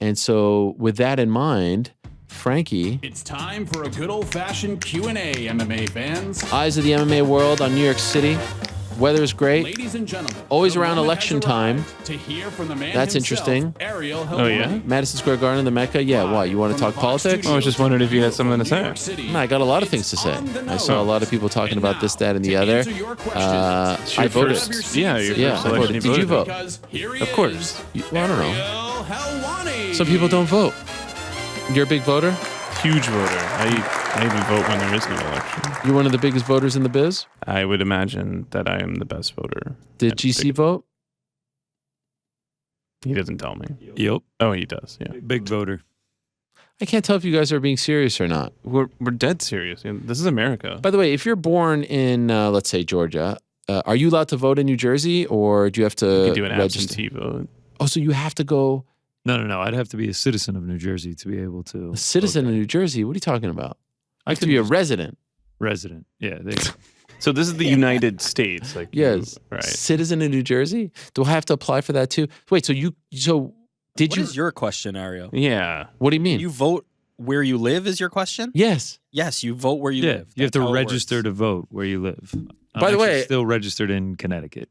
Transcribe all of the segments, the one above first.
And so with that in mind, Frankie. It's time for a good old-fashioned Q&A, MMA fans. Eyes of the MMA world on New York City. Weather's great. Ladies and gentlemen, always around election time. To hear from the man That's himself, interesting. Ariel Helwani. Oh, yeah? Madison Square Garden, the Mecca. Yeah, what? You want to talk politics? I was just wondering if you had something to say. No, I got a lot of things to say. I saw a lot of people talking about this, that, and the other. I voted. Yeah, your first I election voted. you Did you vote? Of course. Well, I don't know. Ariel Helwani. Some people don't vote. You're a big voter? Huge voter. I even vote when there is no election. You're one of the biggest voters in the biz? I would imagine that I am the best voter. Did GC vote? He doesn't tell me. Yep. Oh, he does. Yeah. Big voter. I can't tell if you guys are being serious or not. We're dead serious. This is America. By the way, if you're born in, let's say, Georgia, are you allowed to vote in New Jersey, or do you have to You can do an register? absentee vote. Oh, so you have to go No. I'd have to be a citizen of New Jersey to be able to. a citizen in New Jersey? What are you talking about? I have to be a resident. Resident. Yeah. So this is the United States. Like Yes. right. Citizen in New Jersey? Do I have to apply for that too? Wait, so did What you? is your question, Ariel? Yeah. What do you mean? You vote where you live is your question? Yes. Yes, you vote where you Yeah. live. You have That's to how it register works. to vote where you live. I'm By the actually way- still registered in Connecticut.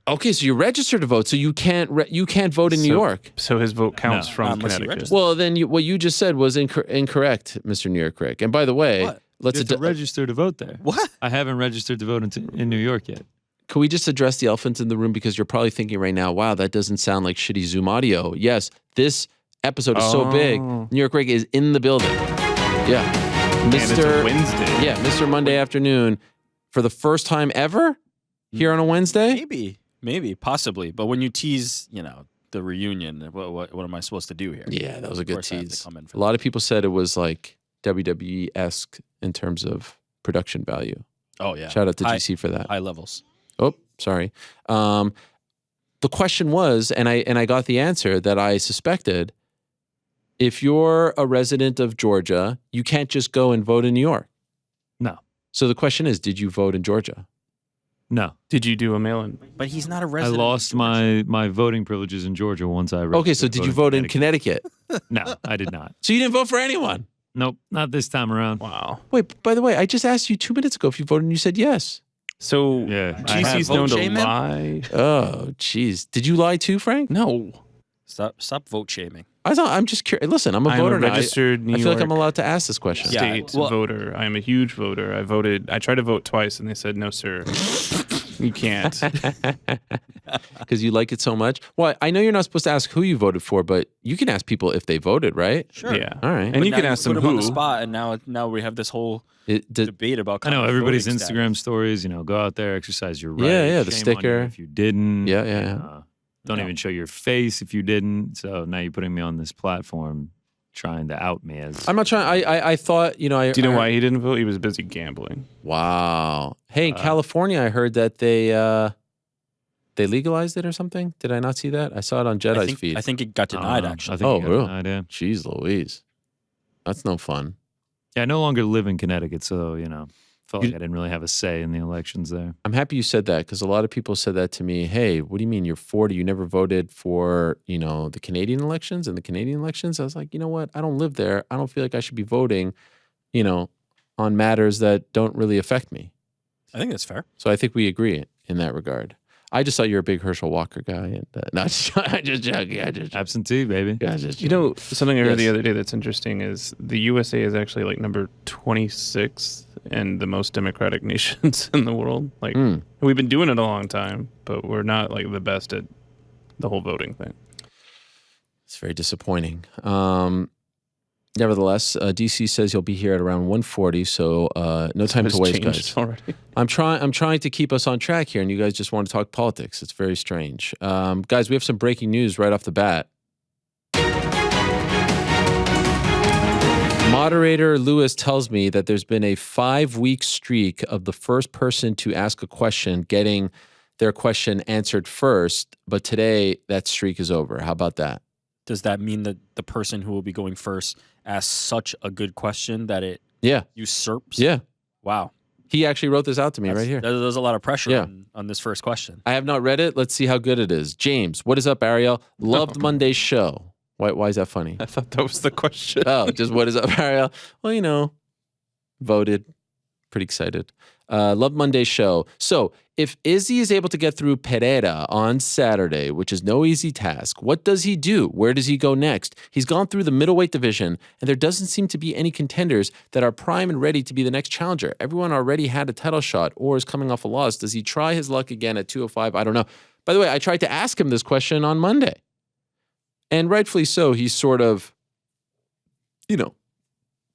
Okay, so you're registered to vote, so you can't vote in New York. So his vote counts No. from Unless you Connecticut. register. Well, then what you just said was incorrect, Mr. New York Rick. And by the way, What? let's You have to register to vote there. What? I haven't registered to vote in New York yet. can we just address the elephant in the room, because you're probably thinking right now, wow, that doesn't sound like shitty Zoom audio. Yes, this episode is so big. Oh. New York Rick is in the building. Yeah. And it's a Mr. Wednesday. Yeah, Mr. Monday afternoon for the first time ever here on a Wednesday. Maybe, possibly. But when you tease, the reunion, what am I supposed to do here? Yeah, that was a Of good course I have to tease. come in for A lot of people said it was like WWE-esque in terms of production value. Oh yeah. Shout out to High- GC for that. High levels. Oh, sorry. The question was, and I got the answer that I suspected. If you're a resident of Georgia, you can't just go and vote in New York. No. So the question is, did you vote in Georgia? No. Did you do a mail-in? But he's not a I resident. lost my voting privileges in Georgia once I registered. Okay, so did you vote in Connecticut? No, I did not. So you didn't vote for anyone? Nope, not this time around. Wow. Wait, by the way, I just asked you 2 minutes ago if you voted and you said yes. So Yeah. GC's I have known vote to shaming? lie. Oh, jeez. Did you lie too, Frank? No. Stop vote shaming. I'm just curious. Listen, I'm a I'm voter a now. registered New I feel like I'm York allowed to ask this question. Yeah. State well- voter. I am a huge voter. I voted. I tried to vote twice, and they said, no, sir. You can't. Because you like it so much. Well, I know you're not supposed to ask who you voted for, but you can ask people if they voted, right? Sure. Yeah. All right. And you Now can ask put them him on the who. spot, and now we have this whole Does, debate about. I know Conor's everybody's voting Instagram status. stories. Go out there, exercise your right. Yeah, the Shame on sticker. you if you didn't. Yeah. Don't even show your face if you didn't. So now you're putting me on this platform, trying to out me as. I'm not trying. I thought, Do you know why he didn't vote? He was busy gambling. Wow. Hey, in California, I heard that they legalized it or something. Did I not see that? I saw it on Jedi's feed. I think it got denied. I Actually, think Oh, you got really? denied, yeah. Jeez Louise. That's no fun. Yeah, I no longer live in Connecticut, so felt You- like I didn't really have a say in the elections there. I'm happy you said that, because a lot of people said that to me. Hey, what do you mean you're 40? You never voted for, the Canadian elections and the Canadian elections? I was like, you know what? I don't live there. I don't feel like I should be voting, on matters that don't really affect me. I think that's fair. So I think we agree in that regard. I just thought you're a big Herschel Walker guy. And no, I'm just joking. Absentee, baby. Something I heard the Yes. other day that's interesting is the USA is actually like number 26 and the most democratic nations in the world. Like we've been doing it a long time, but we're not like the best at the whole voting thing. It's very disappointing. Nevertheless, DC says he'll be here at around 1:40, so no time Has to waste, changed guys. already. I'm trying to keep us on track here, and you guys just want to talk politics. It's very strange. Guys, we have some breaking news right off the bat. Moderator Lewis tells me that there's been a 5-week streak of the first person to ask a question getting their question answered first, but today that streak is over. How about that? Does that mean that the person who will be going first asked such a good question that it Yeah. usurps? Yeah. Wow. He actually wrote this out to me right here. There's a lot of pressure Yeah. on this first question. I have not read it. Let's see how good it is. James, what is up, Ariel? Loved Monday's show. Why is that funny? I thought that was the question. Oh, just what is up, Ariel? Well, voted. Pretty excited. Love Monday's show. So, if Izzy is able to get through Pereira on Saturday, which is no easy task, what does he do? Where does he go next? He's gone through the middleweight division, and there doesn't seem to be any contenders that are prime and ready to be the next challenger. Everyone already had a title shot or is coming off a loss. Does he try his luck again at 205? I don't know. By the way, I tried to ask him this question on Monday. And rightfully so, he's sort of,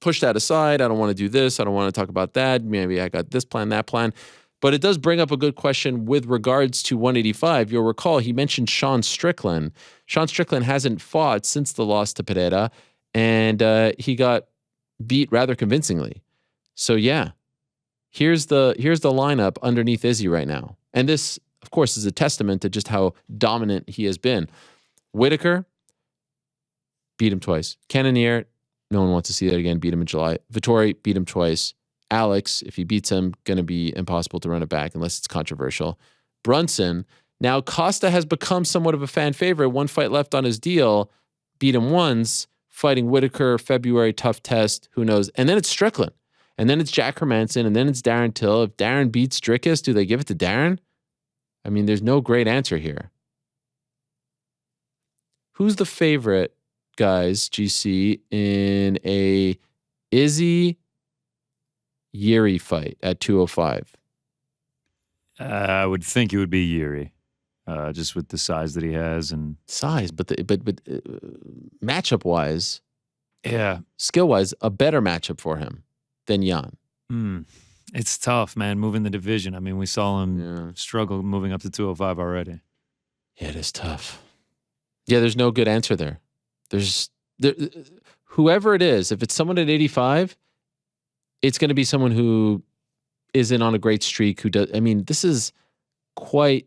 push that aside. I don't want to do this. I don't want to talk about that. Maybe I got this plan, that plan. But it does bring up a good question with regards to 185. You'll recall he mentioned Sean Strickland. Sean Strickland hasn't fought since the loss to Pereira, and he got beat rather convincingly. So yeah, here's the lineup underneath Izzy right now. And this, of course, is a testament to just how dominant he has been. Whitaker, beat him twice. Cannonier, no one wants to see that again. Beat him in July. Vettori, beat him twice. Alex, if he beats him, going to be impossible to run it back unless it's controversial. Brunson. Now, Costa has become somewhat of a fan favorite. One fight left on his deal. Beat him once. Fighting Whitaker, February, tough test. Who knows? And then it's Strickland. And then it's Jack Hermanson. And then it's Darren Till. If Darren beats Drickus, do they give it to Darren? I mean, there's no great answer here. Who's the favorite, guys, GC, in a Izzy Yuri fight at 205? I would think it would be Yuri, just with the size that he has and Size, but matchup wise, yeah, skill wise, a better matchup for him than Jan. It's tough, man. Moving the division. I mean, we saw him struggle moving up to 205 already. Yeah, it is tough. Yeah, there's no good answer there. Whoever it is, if it's someone at 85, it's going to be someone who isn't on a great streak. This is quite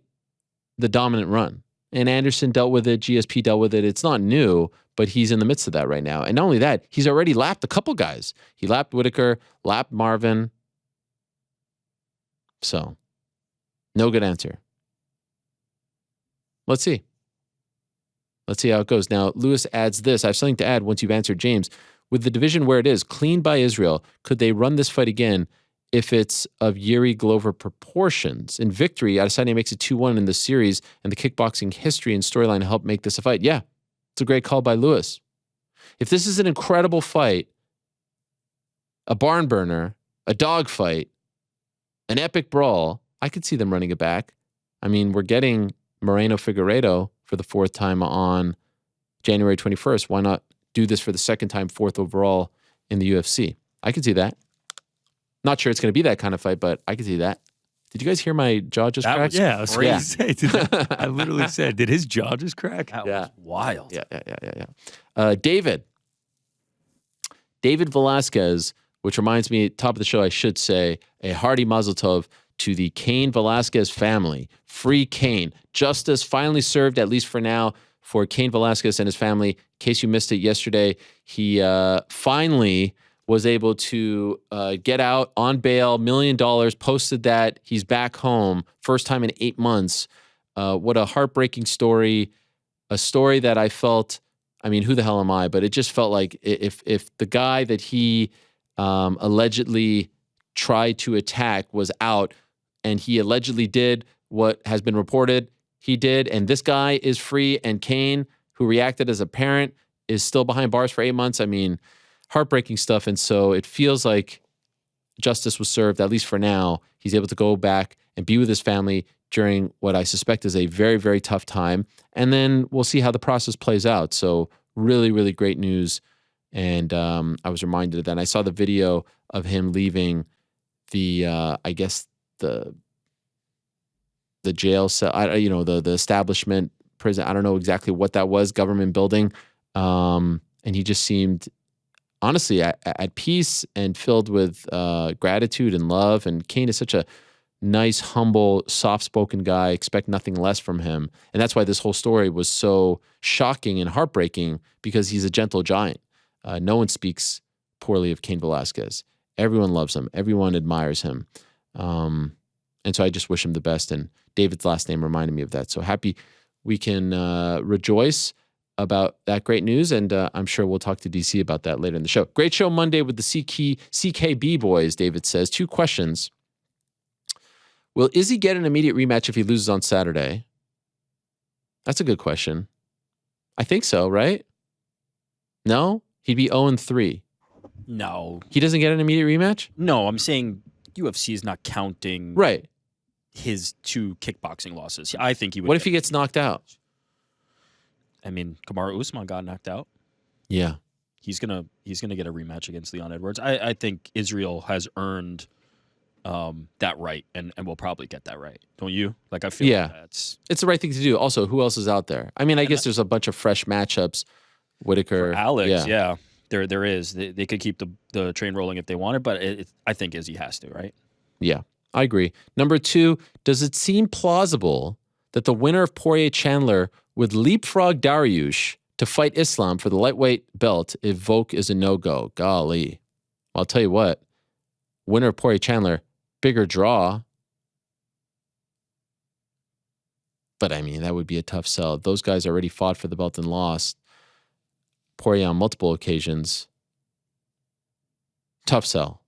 the dominant run. And Anderson dealt with it. GSP dealt with it. It's not new, but he's in the midst of that right now. And not only that, he's already lapped a couple guys. He lapped Whitaker, lapped Marvin. So, no good answer. Let's see. Let's see how it goes. Now, Lewis adds this. I have something to add once you've answered James. With the division where it is, clean by Israel, could they run this fight again if it's of Yuri Glover proportions? In victory, Adesanya makes it 2-1 in the series, and the kickboxing history and storyline help make this a fight. Yeah, it's a great call by Lewis. If this is an incredible fight, a barn burner, a dog fight, an epic brawl, I could see them running it back. I mean, we're getting Moreno-Figueiredo for the fourth time on January 21st. Why not do this for the second time, fourth overall in the UFC? I could see that. Not sure it's going to be that kind of fight, but I could see that. Did you guys hear my jaw just crack? Yeah, I was going to say. I literally said, did his jaw just crack? That was wild. Yeah. David Velasquez, which reminds me, top of the show, I should say, a hearty mazel tov to the Cain Velasquez family. Free Cain. Justice finally served, at least for now, for Cain Velasquez and his family. In case you missed it yesterday, he finally was able to get out on bail, $1 million, posted that he's back home, first time in 8 months. What a heartbreaking story. A story that I felt, I mean, who the hell am I? But it just felt like if the guy that he allegedly tried to attack was out, and he allegedly did what has been reported he did, and this guy is free, and Cain, who reacted as a parent, is still behind bars for 8 months. I mean, heartbreaking stuff. And so it feels like justice was served, at least for now. He's able to go back and be with his family during what I suspect is a very, very tough time. And then we'll see how the process plays out. So really, really great news. And I was reminded of that. And I saw the video of him leaving the, I guess, the jail cell, the establishment, prison. I don't know exactly what that was, government building. And he just seemed, honestly, at peace and filled with gratitude and love. And Cain is such a nice, humble, soft-spoken guy. Expect nothing less from him. And that's why this whole story was so shocking and heartbreaking, because he's a gentle giant. No one speaks poorly of Cain Velasquez. Everyone loves him. Everyone admires him. And so I just wish him the best. And David's last name reminded me of that. So happy we can rejoice about that great news, and I'm sure we'll talk to DC about that later in the show. Great show Monday with the CKB boys, David says. 2 questions. Will Izzy get an immediate rematch if he loses on Saturday? That's a good question. I think so, right? No? He'd be 0-3. No. He doesn't get an immediate rematch? No, I'm saying UFC is not counting Right. his 2 kickboxing losses. I think he would. What if he gets knocked out? I mean, Kamaru Usman got knocked out. Yeah. He's gonna get a rematch against Leon Edwards. I think Israel has earned that right, and will probably get that right. Don't you? Like, I feel like it's the right thing to do. Also, who else is out there? I mean, I guess there's a bunch of fresh matchups. Whitaker, for Alex, yeah. There is. They could keep the train rolling if they wanted, but I think Izzy has to, right? Yeah, I agree. Number 2, does it seem plausible that the winner of Poirier Chandler would leapfrog Dariush to fight Islam for the lightweight belt if Volk is a no-go? Golly. Well, I'll tell you what, winner of Poirier Chandler, bigger draw. But I mean, that would be a tough sell. Those guys already fought for the belt and lost. Poirier on multiple occasions. Tough sell.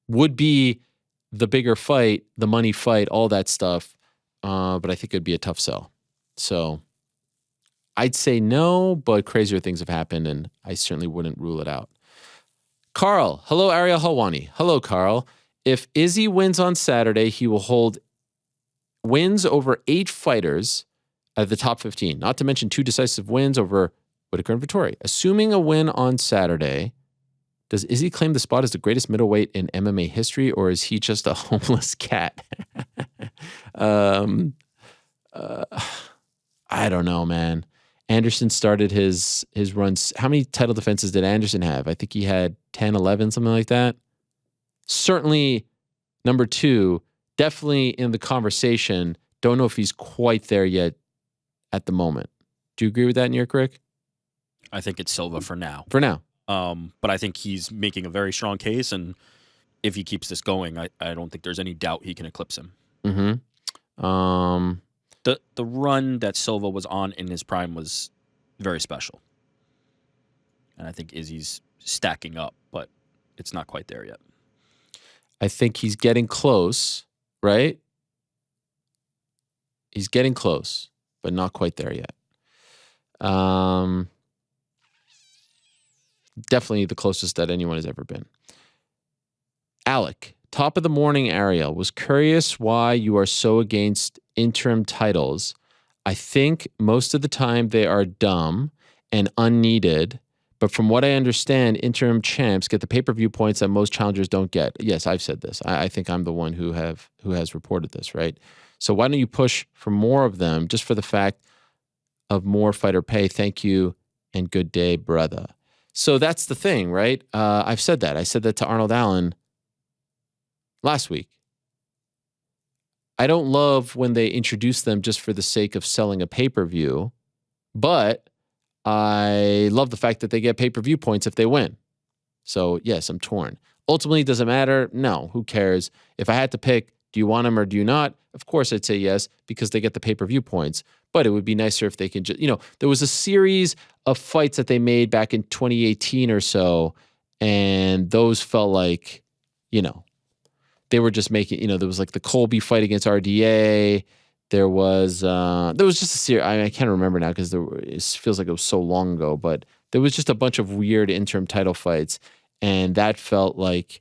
Would be the bigger fight, the money fight, all that stuff. But I think it'd be a tough sell. So I'd say no, but crazier things have happened, and I certainly wouldn't rule it out. Carl. Hello, Ariel Helwani. Hello, Carl. If Izzy wins on Saturday, he will hold wins over 8 fighters at the top 15, not to mention 2 decisive wins over Whitaker and Vettori. Assuming a win on Saturday, does Izzy claim the spot as the greatest middleweight in MMA history, or is he just a homeless cat? I don't know, man. Anderson started his runs. How many title defenses did Anderson have? I think he had 10, 11, something like that. Certainly, number 2, definitely in the conversation. Don't know if he's quite there yet at the moment. Do you agree with that, New York Rick? I think it's Silva for now. For now. But I think he's making a very strong case, and if he keeps this going, I don't think there's any doubt he can eclipse him. Mm-hmm. The run that Silva was on in his prime was very special. And I think Izzy's stacking up, but it's not quite there yet. I think he's getting close, right? He's getting close, but not quite there yet. Definitely the closest that anyone has ever been. Alec, top of the morning, Ariel, was curious why you are so against interim titles. I think most of the time they are dumb and unneeded, but from what I understand, interim champs get the pay-per-view points that most challengers don't get. Yes, I've said this. I think I'm the one who has reported this, right? So why don't you push for more of them just for the fact of more fighter pay? Thank you and good day, brother. So that's the thing, right? I've said that. I said that to Arnold Allen last week. I don't love when they introduce them just for the sake of selling a pay-per-view, but I love the fact that they get pay-per-view points if they win. So yes, I'm torn. Ultimately, does it matter? No, who cares? If I had to pick, do you want them or do you not? Of course I'd say yes, because they get the pay-per-view points. But it would be nicer if they can just, there was a series of fights that they made back in 2018 or so, and those felt like, they were just making, there was like the Colby fight against RDA. There was just a series, I can't remember now because it feels like it was so long ago, but there was just a bunch of weird interim title fights, and that felt like,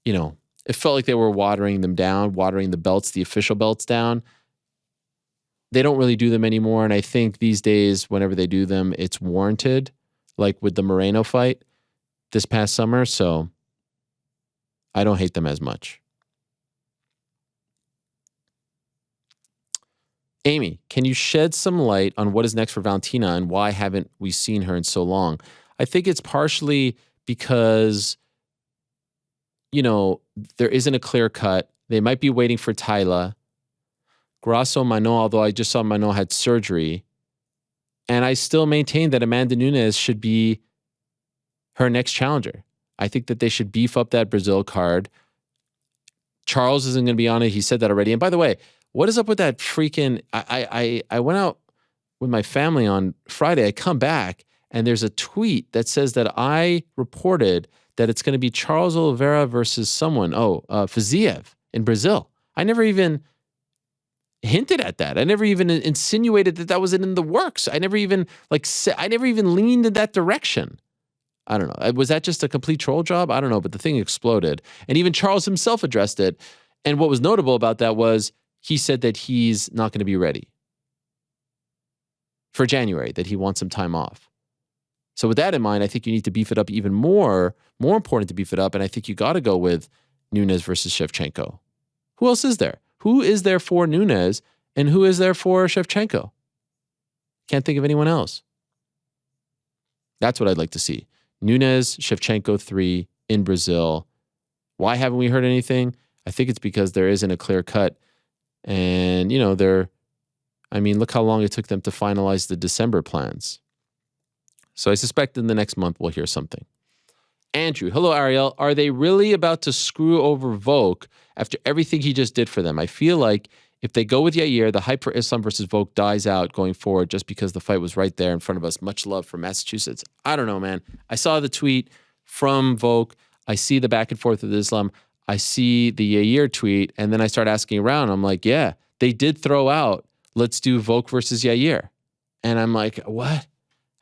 it felt like they were watering them down, watering the belts, the official belts down. They don't really do them anymore, and I think these days, whenever they do them, it's warranted, like with the Moreno fight this past summer, so I don't hate them as much. Amy, can you shed some light on what is next for Valentina and why haven't we seen her in so long? I think it's partially because, there isn't a clear cut. They might be waiting for Tyla. Grasso Manon, although I just saw Manon had surgery. And I still maintain that Amanda Nunes should be her next challenger. I think that they should beef up that Brazil card. Charles isn't going to be on it. He said that already. And by the way, what is up with that freaking... I went out with my family on Friday. I come back and there's a tweet that says that I reported that it's going to be Charles Oliveira versus someone. Fiziev in Brazil. I never even hinted at that. I never even insinuated that was in the works. I never even leaned in that direction. I don't know. Was that just a complete troll job? I don't know, but the thing exploded. And even Charles himself addressed it. And what was notable about that was he said that he's not going to be ready for January, that he wants some time off. So with that in mind, I think you need to beef it up even more important to beef it up. And I think you got to go with Nunes versus Shevchenko. Who else is there? Who is there for Nunes and who is there for Shevchenko? Can't think of anyone else. That's what I'd like to see. Nunes, Shevchenko 3 in Brazil. Why haven't we heard anything? I think it's because there isn't a clear cut. And, look how long it took them to finalize the December plans. So I suspect in the next month we'll hear something. Andrew, hello, Ariel. Are they really about to screw over Volk after everything he just did for them? I feel like if they go with Yair, the hype for Islam versus Volk dies out going forward just because the fight was right there in front of us. Much love from Massachusetts. I don't know, man. I saw the tweet from Volk. I see the back and forth with Islam. I see the Yair tweet, and then I start asking around. I'm like, yeah, they did throw out, let's do Volk versus Yair. And I'm like, what?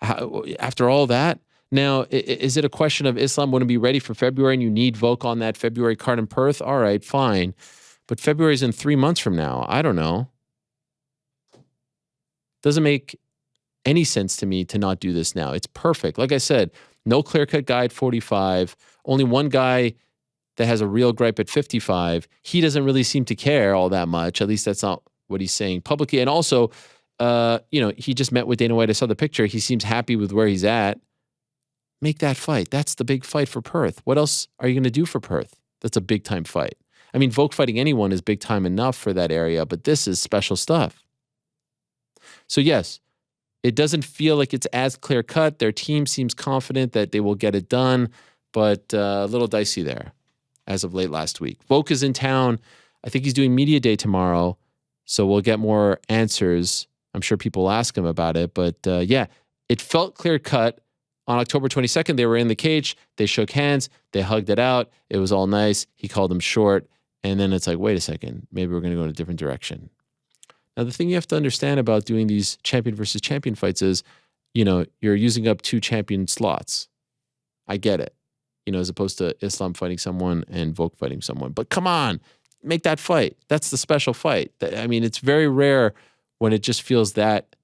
After all that? Now, is it a question of Islam wouldn't be ready for February and you need Volk on that February card in Perth? All right, fine. But February's in 3 months from now. I don't know. Doesn't make any sense to me to not do this now. It's perfect. Like I said, no clear-cut guy at 45. Only one guy that has a real gripe at 55. He doesn't really seem to care all that much. At least that's not what he's saying publicly. And also, he just met with Dana White. I saw the picture. He seems happy with where he's at. Make that fight. That's the big fight for Perth. What else are you going to do for Perth? That's a big-time fight. I mean, Volk fighting anyone is big time enough for that area, but this is special stuff. So yes, it doesn't feel like it's as clear cut. Their team seems confident that they will get it done, but a little dicey there as of late last week. Volk is in town. I think he's doing media day tomorrow, so we'll get more answers. I'm sure people will ask him about it, but yeah, it felt clear cut. On October 22nd, they were in the cage. They shook hands. They hugged it out. It was all nice. He called him short. And then it's like, wait a second, maybe we're going to go in a different direction. Now, the thing you have to understand about doing these champion versus champion fights is, you're using up 2 champion slots. I get it, as opposed to Islam fighting someone and Volk fighting someone. But come on, make that fight. That's the special fight. It's very rare when it just feels that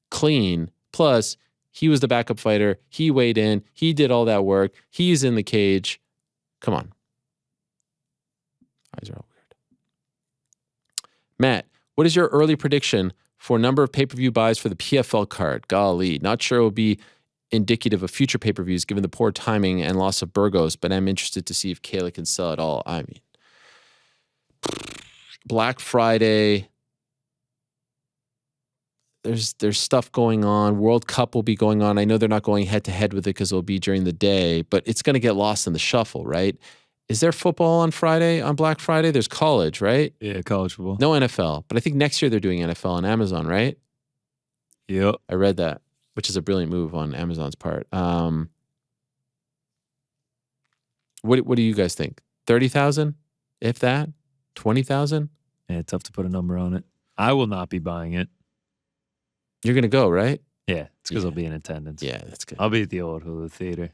clean. Plus, he was the backup fighter. He weighed in. He did all that work. He's in the cage. Come on. Eyes are all weird. Matt, what is your early prediction for number of pay-per-view buys for the PFL card? Golly, not sure it will be indicative of future pay-per-views given the poor timing and loss of Burgos, but I'm interested to see if Kayla can sell at all. Black Friday, there's stuff going on. World Cup will be going on. I know they're not going head-to-head with it because it'll be during the day, but it's going to get lost in the shuffle, right? Is there football on Black Friday? There's college, right? Yeah, college football. No NFL. But I think next year they're doing NFL on Amazon, right? Yep. I read that, which is a brilliant move on Amazon's part. What do you guys think? 30,000? If that? 20,000? Yeah, tough to put a number on it. I will not be buying it. You're going to go, right? Yeah, it's because I'll be in attendance. Yeah, that's good. I'll be at the old Hulu Theater.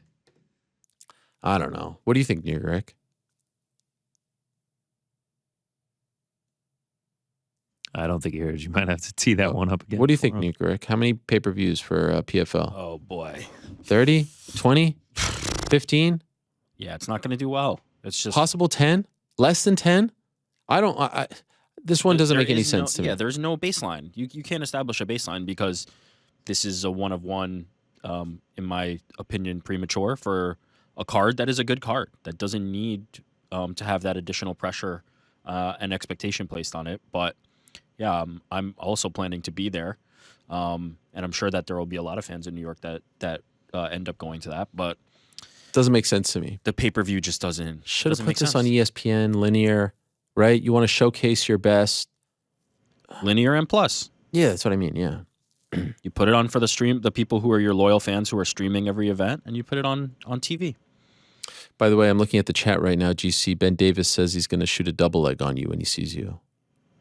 I don't know. What do you think, New York? I don't think he heard you. Might have to tee that one up again. What do you think, New York? How many pay-per-views for PFL? Oh, boy. 30? 20? 15? Yeah, it's not going to do well. It's just possible 10? Less than 10? This one doesn't make any sense to me. Yeah, there's no baseline. You can't establish a baseline because this is a one-of-one, in my opinion, premature for a card that is a good card that doesn't need to have that additional pressure and expectation placed on it. But yeah, I'm also planning to be there, and I'm sure that there will be a lot of fans in New York that end up going to that. But doesn't make sense to me. The pay-per-view just doesn't. Should have put this on ESPN linear, right? You want to showcase your best. Linear and plus. Yeah, that's what I mean. Yeah. You put it on for the people who are your loyal fans who are streaming every event, and you put it on TV. By the way, I'm looking at the chat right now. GC Ben Davis says he's going to shoot a double leg on you when he sees you.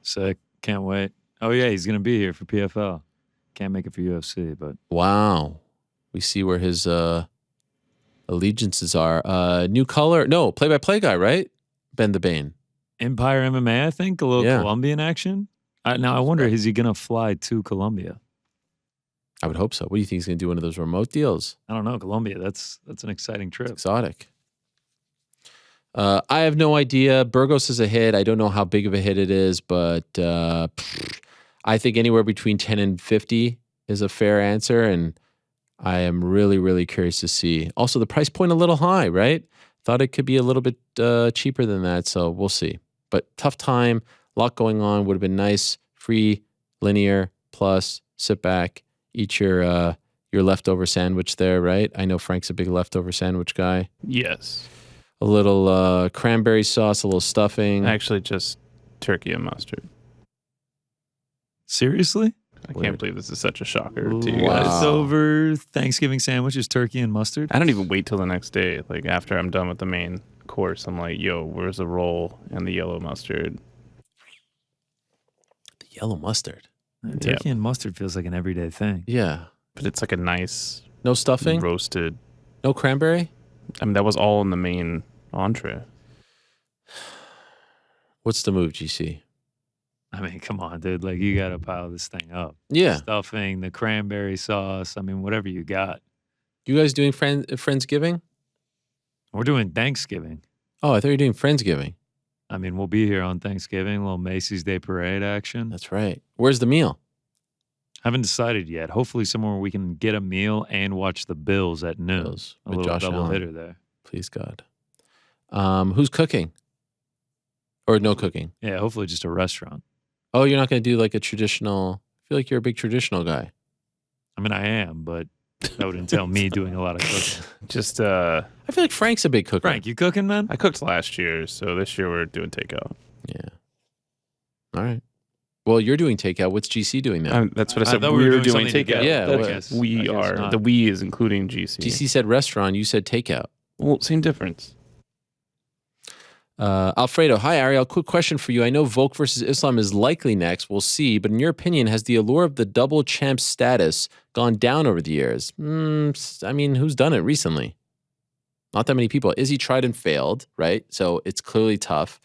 Sick. Can't wait. Oh, yeah, he's going to be here for PFL. Can't make it for UFC, but. Wow. We see where his allegiances are. New color. No, play-by-play guy, right? Ben the Bane. Empire MMA, I think. A little Colombian action. Now, I wonder, is he going to fly to Colombia? I would hope so. What do you think he's going to do? One of those remote deals? I don't know. Colombia, that's an exciting trip. It's exotic. I have no idea. Burgos is a hit. I don't know how big of a hit it is, but I think anywhere between 10 and 50 is a fair answer, and I am really, really curious to see. Also, the price point a little high, right? Thought it could be a little bit cheaper than that, so we'll see. But tough time, a lot going on. Would have been nice, free, linear, plus, sit back, eat your leftover sandwich there, right? I know Frank's a big leftover sandwich guy. Yes. A little cranberry sauce, a little stuffing. Actually, just turkey and mustard. Seriously? I can't believe this is such a shocker to you Wow. guys. Leftover Thanksgiving sandwiches, turkey and mustard? I don't even wait till the next day. Like, after I'm done with the main course, I'm like, yo, where's the roll and the yellow mustard? The yellow mustard. Turkey and mustard feels like an everyday thing. Yeah. But it's like a nice No stuffing? roasted. No cranberry? I mean, that was all in the main entree. What's the move, GC? I mean, come on, dude. Like, you got to pile this thing up. Yeah. Stuffing, the cranberry sauce. I mean, whatever you got. You guys doing Friendsgiving? We're doing Thanksgiving. Oh, I thought you were doing Friendsgiving. I mean, we'll be here on Thanksgiving, a little Macy's Day Parade action. That's right. Where's the meal? Haven't decided yet. Hopefully somewhere where we can get a meal and watch the Bills at noon. Bills A with little Josh double Allen. hitter there. Please, God. Who's cooking? Or no cooking? Yeah, hopefully just a restaurant. Oh, you're not going to do like a traditional... I feel like you're a big traditional guy. I mean, I am, but that would entail me doing a lot of cooking. Just, I feel like Frank's a big cooker. Frank, you cooking, man? I cooked last year, so this year we're doing takeout. Yeah. All right. Well, you're doing takeout. What's GC doing now? That's what I I said. thought we were We're doing doing something takeout. together. Yeah, I what- guess- I We guess are. not. The we is including GC. GC said restaurant. You said takeout. Well, same difference. Alfredo, hi, Ariel. Quick question for you. I know Volk versus Islam is likely next. We'll see. But in your opinion, has the allure of the double champ status gone down over the years? I mean, who's done it recently? Not that many people. Izzy tried and failed, right? So it's clearly tough.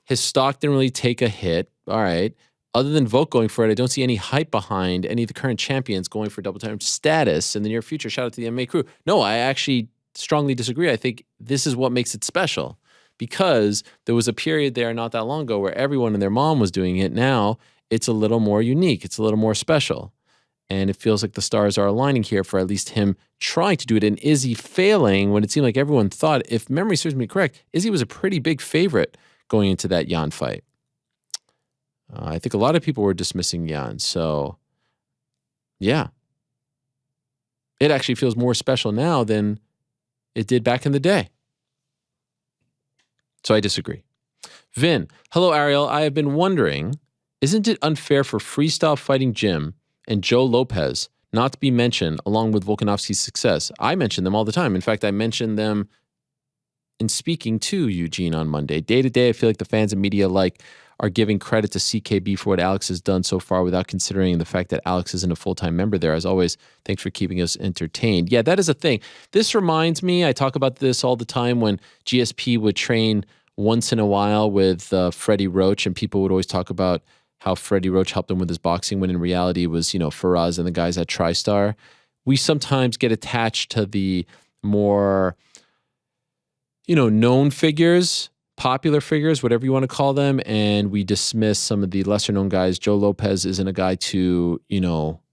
His stock didn't really take a hit. All right. Other than Volk going for it, I don't see any hype behind any of the current champions going for double champ status in the near future. Shout out to the MMA crew. No, I actually strongly disagree. I think this is what makes it special. Because there was a period there not that long ago where everyone and their mom was doing it. Now it's a little more unique. It's a little more special. And it feels like the stars are aligning here for at least him trying to do it. And Izzy failing when it seemed like everyone thought, if memory serves me correct, Izzy was a pretty big favorite going into that Jan fight. I think a lot of people were dismissing Jan. So, yeah. It actually feels more special now than it did back in the day. So I disagree. Vin, hello, Ariel. I have been wondering, isn't it unfair for Freestyle Fighting Gym and Joe Lopez not to be mentioned along with Volkanovski's success? I mention them all the time. In fact, I mentioned them in speaking to Eugene on Monday. Day to day, I feel like the fans and media alike are giving credit to CKB for what Alex has done so far without considering the fact that Alex isn't a full-time member there. As always, thanks for keeping us entertained. Yeah, that is a thing. This reminds me, I talk about this all the time when GSP would train once in a while with Freddie Roach, and people would always talk about how Freddie Roach helped him with his boxing when in reality it was, Faraz and the guys at TriStar. We sometimes get attached to the more, known figures, popular figures, whatever you want to call them, and we dismiss some of the lesser known guys. Joe Lopez isn't a guy to,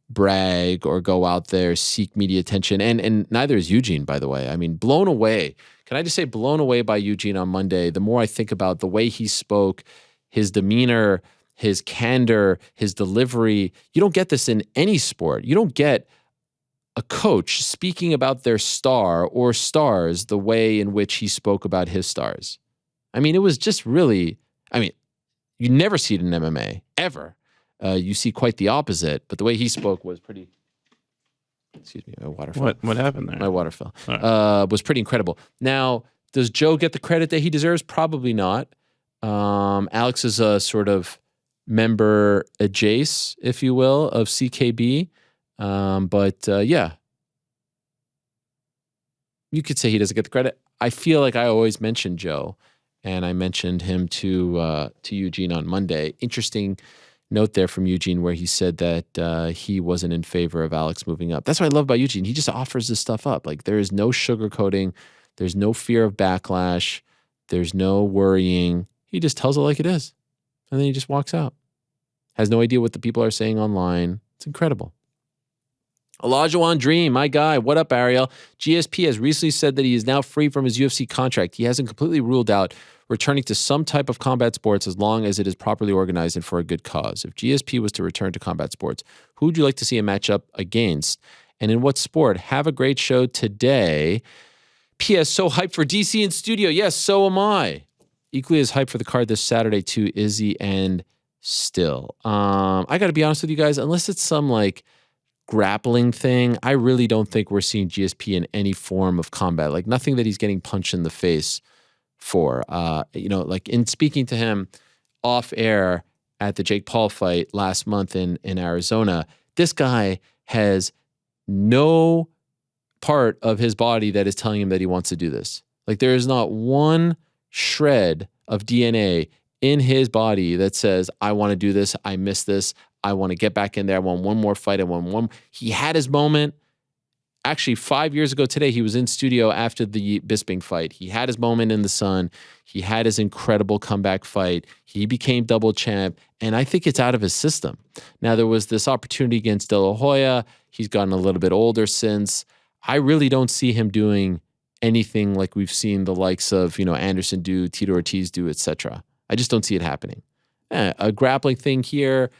brag or go out there, seek media attention. And neither is Eugene, by the way. I mean, blown away. Can I just say blown away by Eugene on Monday? The more I think about the way he spoke, his demeanor, his candor, his delivery, you don't get this in any sport. You don't get a coach speaking about their star or stars the way in which he spoke about his stars. I mean, it was just really, you never see it in MMA, ever. you see quite the opposite. But the way he spoke was pretty. Excuse me, my water fell. What happened there? My water fell. Right. Was pretty incredible. Now, does Joe get the credit that he deserves? Probably not. Alex is a sort of member adjace, if you will, of CKB. But yeah, you could say he doesn't get the credit. I feel like I always mention Joe, and I mentioned him to Eugene on Monday. Interesting note there from Eugene where he said that he wasn't in favor of Alex moving up. That's what I love about Eugene. He just offers this stuff up. Like there is no sugarcoating. There's no fear of backlash. There's no worrying. He just tells it like it is. And then he just walks out. Has no idea what the people are saying online. It's incredible. Olajuwon Dream, my guy. What up, Ariel? GSP has recently said that he is now free from his UFC contract. He hasn't completely ruled out returning to some type of combat sports as long as it is properly organized and for a good cause. If GSP was to return to combat sports, who would you like to see a matchup against? And in what sport? Have a great show today. P.S. So hyped for DC in studio. Yes, so am I. Equally as hyped for the card this Saturday too, Izzy and Still. I got to be honest with you guys, unless it's some like grappling thing, I really don't think we're seeing GSP in any form of combat. Like nothing that he's getting punched in the face for. Like in speaking to him off air at the Jake Paul fight last month in Arizona, this guy has no part of his body that is telling him that he wants to do this. Like there is not one shred of DNA in his body that says, I want to do this. I miss this. I want to get back in there. I want one more fight. I want one. He had his moment. Actually, 5 years ago today, he was in studio after the Bisping fight. He had his moment in the sun. He had his incredible comeback fight. He became double champ, and I think it's out of his system. Now, there was this opportunity against De La Hoya. He's gotten a little bit older since. I really don't see him doing anything like we've seen the likes of, Anderson do, Tito Ortiz do, etc. I just don't see it happening. A grappling thing here,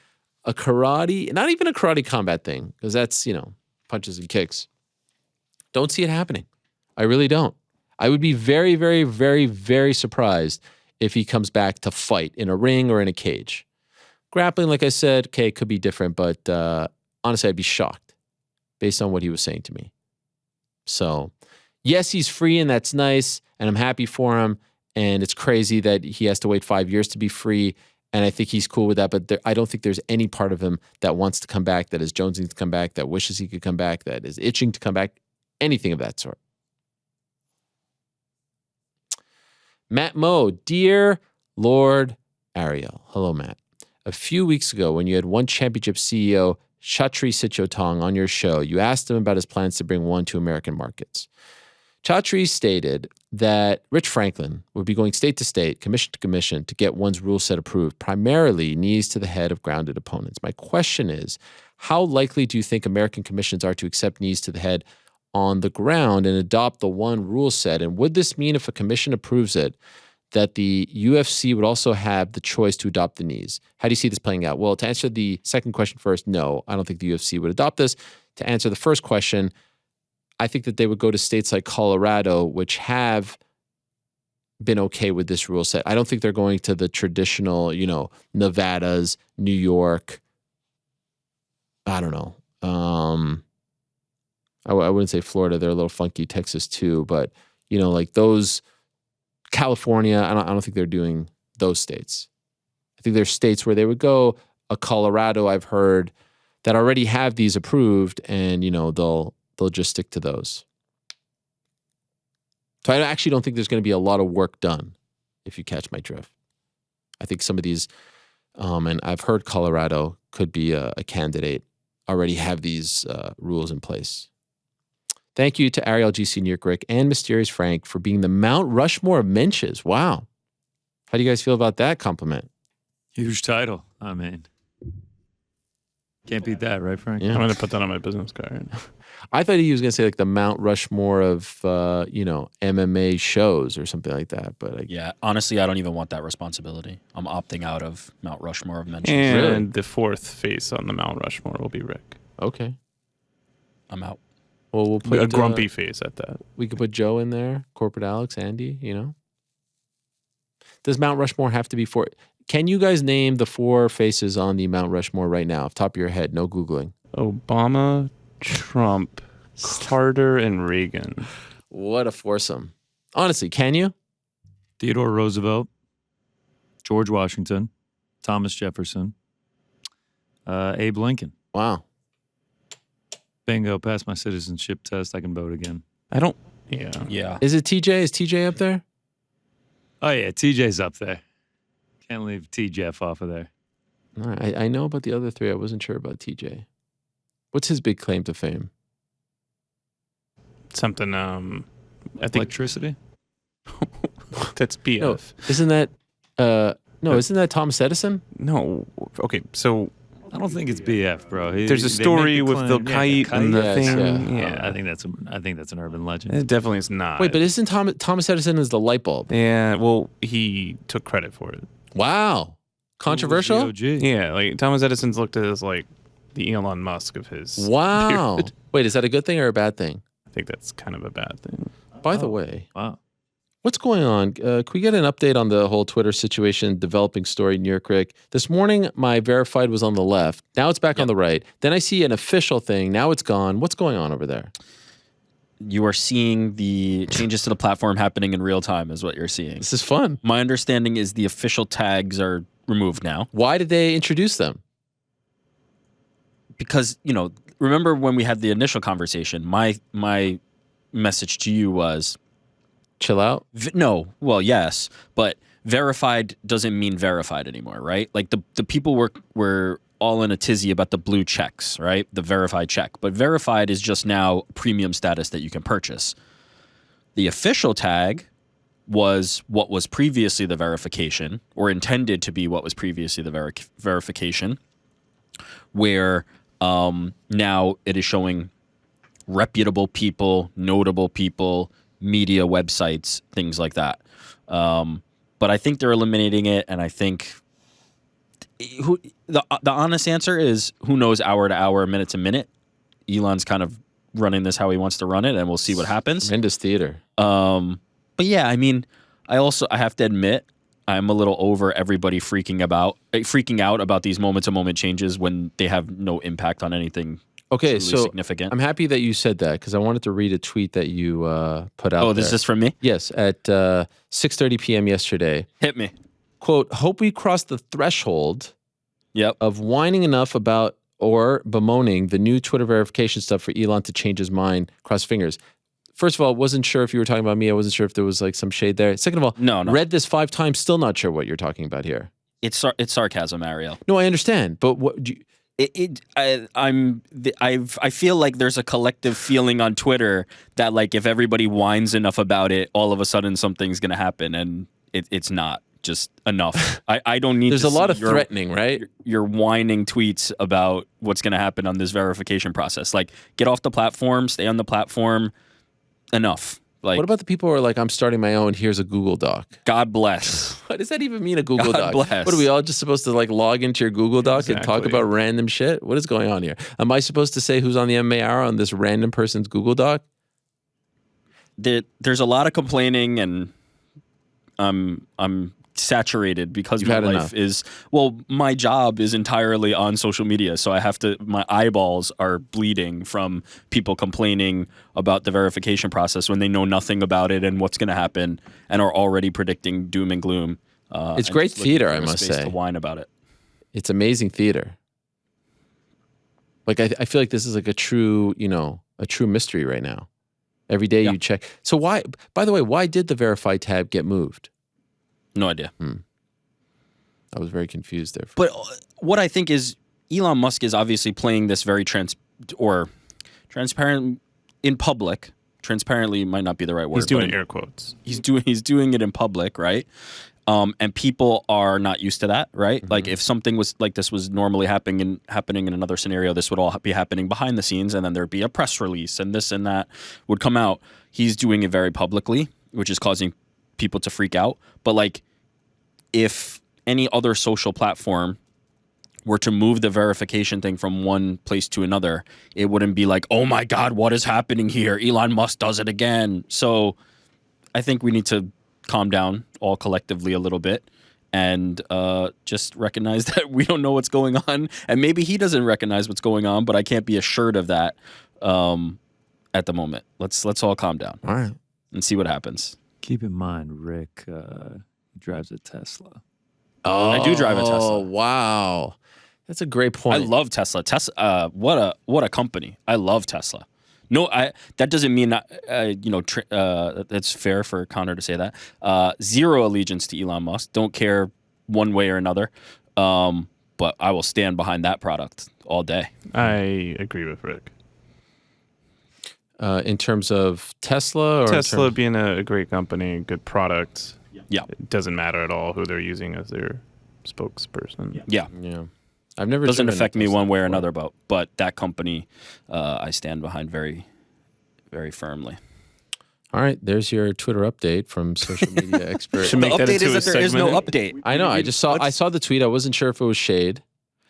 a karate, not even a karate combat thing, because that's, punches and kicks. Don't see it happening. I really don't. I would be very, very, very, very surprised if he comes back to fight in a ring or in a cage. Grappling, like I said, okay, it could be different, but honestly, I'd be shocked based on what he was saying to me. So, yes, he's free, and that's nice, and I'm happy for him. And it's crazy that he has to wait 5 years to be free. And I think he's cool with that. But I don't think there's any part of him that wants to come back, that is jonesing to come back, that wishes he could come back, that is itching to come back, anything of that sort. Matt Moe, dear Lord Ariel. Hello, Matt. A few weeks ago, when you had one championship CEO, Chatri Sityodtong, on your show, you asked him about his plans to bring one to American markets. Chatri stated that Rich Franklin would be going state to state, commission to commission, to get one's rule set approved, primarily knees to the head of grounded opponents. My question is, how likely do you think American commissions are to accept knees to the head on the ground and adopt the one rule set? And would this mean, if a commission approves it, that the UFC would also have the choice to adopt the knees? How do you see this playing out? Well, to answer the second question first, no, I don't think the UFC would adopt this. To answer the first question, I think that they would go to states like Colorado, which have been okay with this rule set. I don't think they're going to the traditional, Nevadas, New York. I don't know. I wouldn't say Florida. They're a little funky. Texas too, but like those, California. I don't think they're doing those states. I think there's states where they would go. A Colorado, I've heard, that already have these approved, and they'll just stick to those. So I actually don't think there's going to be a lot of work done, if you catch my drift. I think some of these, and I've heard Colorado could be a candidate, already have these rules in place. Thank you to Ariel GC Nurkrick and Mysterious Frank for being the Mount Rushmore of mentions. Wow. How do you guys feel about that compliment? Huge title. I mean, can't beat that, right, Frank? Yeah. I'm going to put that on my business card. I thought he was going to say like the Mount Rushmore of, MMA shows or something like that. But Yeah, honestly, I don't even want that responsibility. I'm opting out of Mount Rushmore of mentions. And Really? the fourth face on the Mount Rushmore will be Rick. Okay. I'm out. Well, we'll put A grumpy face at that. We could put Joe in there, Corporate Alex, Andy, Does Mount Rushmore have to be Can you guys name the 4 faces on the Mount Rushmore right now, off the top of your head? No Googling. Obama, Trump, Carter, and Reagan. What a foursome. Honestly, can you? Theodore Roosevelt, George Washington, Thomas Jefferson, Abe Lincoln. Wow. Bingo, passed my citizenship test. I can vote again. I don't. Yeah. Yeah. Is it TJ? Is TJ up there? Oh, yeah, TJ's up there. Can't leave T-Jeff off of there. All right, I know about the other 3. I wasn't sure about TJ. What's his big claim to fame? Something. I think Electricity? that's BF. No, isn't that isn't that Thomas Edison? No. Okay, so I don't think it's BF, bro. there's a story with the kite and the thing. yeah. I think that's an urban legend. It definitely is not. Wait, but isn't Thomas Edison is the light bulb? Yeah, well, he took credit for it. Wow. Controversial? Who was the OG? Yeah, like Thomas Edison's looked at as like the Elon Musk of his Wow. period. Wait, is that a good thing or a bad thing? I think that's kind of a bad thing. By the way, Wow. what's going on? Can we get an update on the whole Twitter situation, developing story near Crick? This morning, my verified was on the left. Now it's back on the right. Then I see an official thing. Now it's gone. What's going on over there? You are seeing the changes to the platform happening in real time, is what you're seeing. This is fun. My understanding is the official tags are removed now Why did they introduce them? because remember when we had the initial conversation? My message to you was Chill out. no. Well, yes, but verified doesn't mean verified anymore, right? Like the people were all in a tizzy about the blue checks, right? The verified check. But verified is just now premium status that you can purchase. The official tag was what was previously the verification, or intended to be what was previously the verification, where now it is showing reputable people, notable people, media websites, things like that. But I think they're eliminating it, and I think the honest answer is who knows, hour to hour, minute to minute. Elon's kind of running this how he wants to run it, and we'll see what happens. Tremendous theater. But yeah, I mean, I have to admit, I'm a little over everybody freaking out about these moment-to-moment changes when they have no impact on anything Okay, truly so significant. I'm happy that you said that because I wanted to read a tweet that you put out. Oh, this is from me? Yes, at 6:30 p.m. yesterday. Hit me. Quote, hope we cross the threshold Yep. of whining enough about or bemoaning the new Twitter verification stuff for Elon to change his mind. Cross fingers. First of all, wasn't sure if you were talking about me. I wasn't sure if there was like some shade there. Second of all, No. read this 5 times, still not sure what you're talking about here. It's sarcasm, Ariel. No, I understand, but what do you, I feel like there's a collective feeling on Twitter that like if everybody whines enough about it, all of a sudden something's gonna happen, and it's not just enough. I don't need. there's to a lot see of your- threatening, right? Your whining tweets about what's gonna happen on this verification process. Like, get off the platform, stay on the platform. Enough. Like, What about the people who are like, I'm starting my own, here's a Google Doc? God bless. What does that even mean, a Google God Doc? bless. What are we all just supposed to like log into your Google Doc and talk Exactly. about random shit? What is going on here? Am I supposed to say who's on the MMA hour on this random person's Google Doc? There's a lot of complaining, and I'm saturated because You've my had life enough. is my job is entirely on social media, so I have to. My eyeballs are bleeding from people complaining about the verification process when they know nothing about it and what's going to happen, and are already predicting doom and gloom. It's and great just looking theater, for I a must space say. to whine about it. It's amazing theater. Like I feel like this is like a true mystery right now. Every day Yeah. you check. So why, by the way, why did the verify tab get moved? No idea. I was very confused there. But what I think is Elon Musk is obviously playing this very transparent in public. Transparently might not be the right word. He's doing but air quotes. He's doing it in public, right? And people are not used to that, right? Mm-hmm. Like if something was like this was normally happening in another scenario, this would all be happening behind the scenes, and then there'd be a press release, and this and that would come out. He's doing it very publicly, which is causing people to freak out. But like, if any other social platform were to move the verification thing from one place to another, it wouldn't be like, oh my God, what is happening here? Elon Musk does it again. So I think we need to calm down all collectively a little bit and just recognize that we don't know what's going on, and maybe he doesn't recognize what's going on, but I can't be assured of that at the moment. Let's all calm down. All right. And see what happens. Keep in mind, Rick drives a Tesla. Oh, I do drive a Tesla. Wow. That's a great point. I love Tesla. Tesla, what a company. I love Tesla. No, that doesn't mean that, that's fair for Conor to say that. Zero allegiance to Elon Musk. Don't care one way or another. But I will stand behind that product all day. I agree with Rick. In terms of Tesla? Or Tesla being a great company, good product. Yeah. It doesn't matter at all who they're using as their spokesperson. Yeah. Yeah. I've never Doesn't driven a affect me Tesla one way or before. another, but that company I stand behind very, very firmly. All right. There's your Twitter update from social media expert. Should make The that update into is a that there is no segment. update. I know. I saw the tweet. I wasn't sure if it was shade.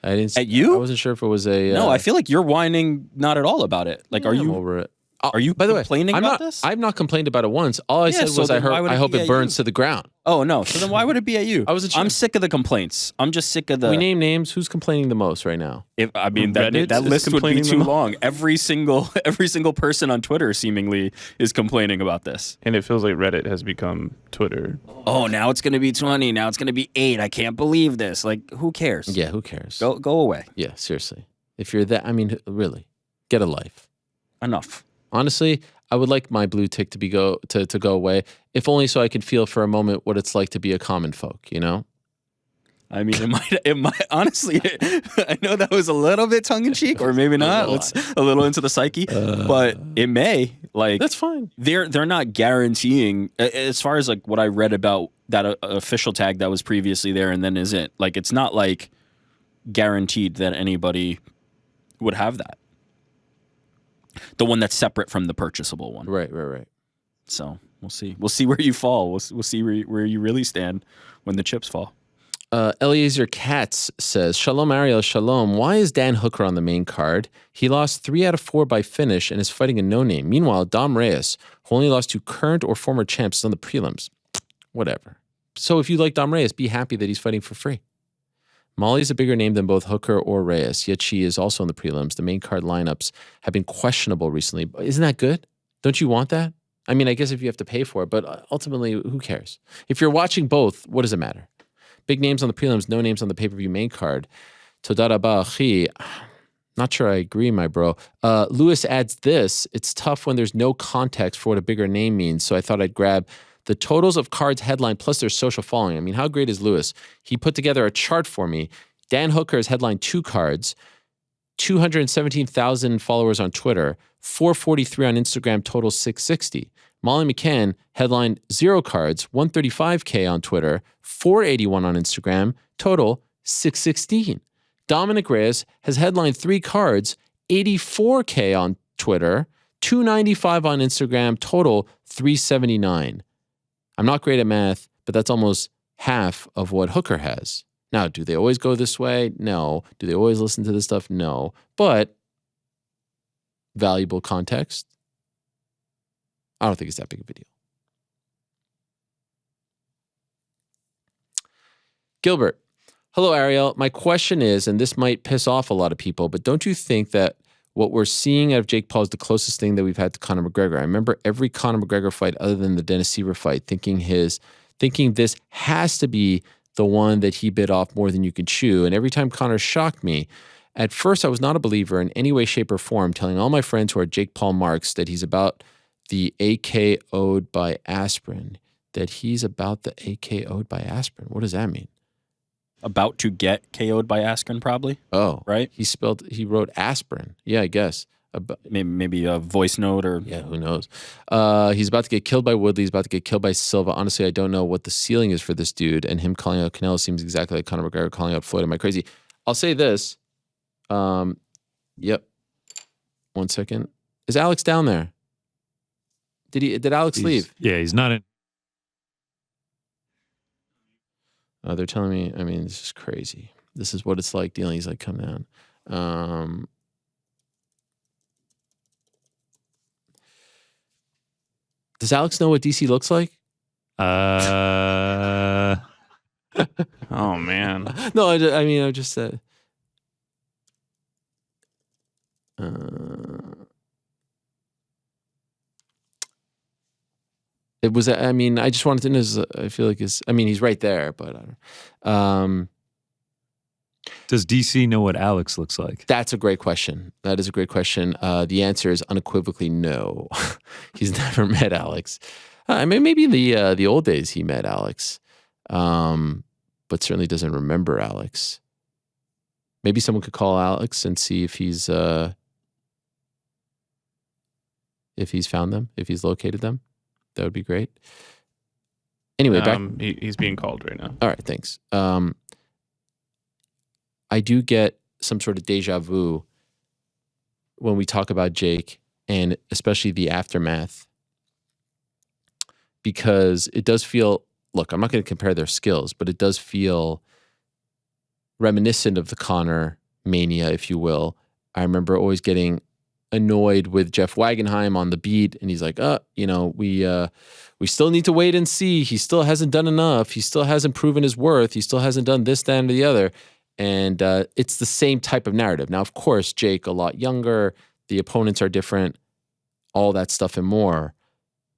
I didn't. At you? I wasn't sure if it was a. No, I feel like you're whining not at all about it. Like, are I'm you over it? are you By the way, complaining I'm about not, this? I've not complained about it once. All I said so was I then why would it hope be it at burns you? to the ground. Oh no! So then why would it be at you? I wasn't sure. I'm sick of the complaints. I'm just sick of the. We name names. Who's complaining the most right now? If, I mean that Reddit that is list would be complaining the too most. long. Every single person on Twitter seemingly is complaining about this. And it feels like Reddit has become Twitter. Oh, now it's gonna be 20. Now it's gonna be 8. I can't believe this. Like, who cares? Yeah, who cares? Go away. Yeah, seriously. If you're that, I mean, really, get a life. Enough. Honestly, I would like my blue tick to go away, if only so I could feel for a moment what it's like to be a common folk. You know? I mean, it might honestly. I know that was a little bit tongue in cheek, or maybe not. Let's a little into the psyche, but it may. Like, That's fine. They're not guaranteeing, as far as like what I read about that official tag that was previously there and then isn't. Like, it's not like guaranteed that anybody would have that. The one that's separate from the purchasable one. Right. So we'll see. We'll see where you fall. We'll see where you really stand when the chips fall. Eliezer Katz says, Shalom Ariel, shalom. Why is Dan Hooker on the main card? He lost 3 out of 4 by finish and is fighting a no-name. Meanwhile, Dom Reyes, who only lost to current or former champs, is on the prelims. Whatever. So if you like Dom Reyes, be happy that he's fighting for free. Molly's a bigger name than both Hooker or Reyes, yet she is also in the prelims. The main card lineups have been questionable recently. Isn't that good? Don't you want that? I mean, I guess if you have to pay for it, but ultimately, who cares? If you're watching both, what does it matter? Big names on the prelims, no names on the pay-per-view main card. Toda rabah, achi. Not sure I agree, my bro. Lewis adds this. It's tough when there's no context for what a bigger name means, so I thought I'd grab the totals of cards headline plus their social following. I mean, how great is Lewis? He put together a chart for me. Dan Hooker has headlined 2 cards, 217,000 followers on Twitter, 443 on Instagram, total 660. Molly McCann headlined 0 cards, 135K on Twitter, 481 on Instagram, total 616. Dominic Reyes has headlined 3 cards, 84K on Twitter, 295 on Instagram, total 379. I'm not great at math, but that's almost half of what Hooker has. Now, do they always go this way? No. Do they always listen to this stuff? No. But valuable context. I don't think it's that big of a deal. Gilbert. Hello, Ariel. My question is, and this might piss off a lot of people, but don't you think that what we're seeing out of Jake Paul is the closest thing that we've had to Conor McGregor? I remember every Conor McGregor fight other than the Dennis Siver fight, thinking this has to be the one that he bit off more than you can chew. And every time Conor shocked me, at first I was not a believer in any way, shape, or form, telling all my friends who are Jake Paul marks that he's about the AKO'd by aspirin. That he's about the AKO'd by aspirin. What does that mean? About to get KO'd by aspirin, probably. Oh, right. He wrote aspirin. Yeah, I guess. Maybe a voice note or yeah, who knows? He's about to get killed by Woodley. He's about to get killed by Silva. Honestly, I don't know what the ceiling is for this dude. And him calling out Canelo seems exactly like Conor McGregor calling out Floyd. Am I crazy? I'll say this. Yep. 1 second. Is Alex down there? Did Alex leave? Yeah, he's not in. They're telling me, I mean, this is crazy. This is what it's like dealing. He's like, come down. Does Alex know what DC looks like? Oh man. No, I mean, I just said. It was. I mean, I just wanted to know. I feel like I mean, he's right there, but I don't. Does DC know what Alex looks like? That's a great question. That is a great question. The answer is unequivocally no. He's never met Alex. I mean, maybe in the old days he met Alex, but certainly doesn't remember Alex. Maybe someone could call Alex and see if he's found them, if he's located them. That would be great. Anyway, back. He's being called right now. All right, thanks. I do get some sort of deja vu when we talk about Jake, and especially the aftermath, because it does feel, look, I'm not going to compare their skills, but it does feel reminiscent of the Conor mania, if you will. I remember always getting annoyed with Jeff Wagenheim on the beat, and he's like, we still need to wait and see. He still hasn't done enough. He still hasn't proven his worth. He still hasn't done this, that, and the other. And it's the same type of narrative. Now, of course, Jake, a lot younger, the opponents are different, all that stuff and more.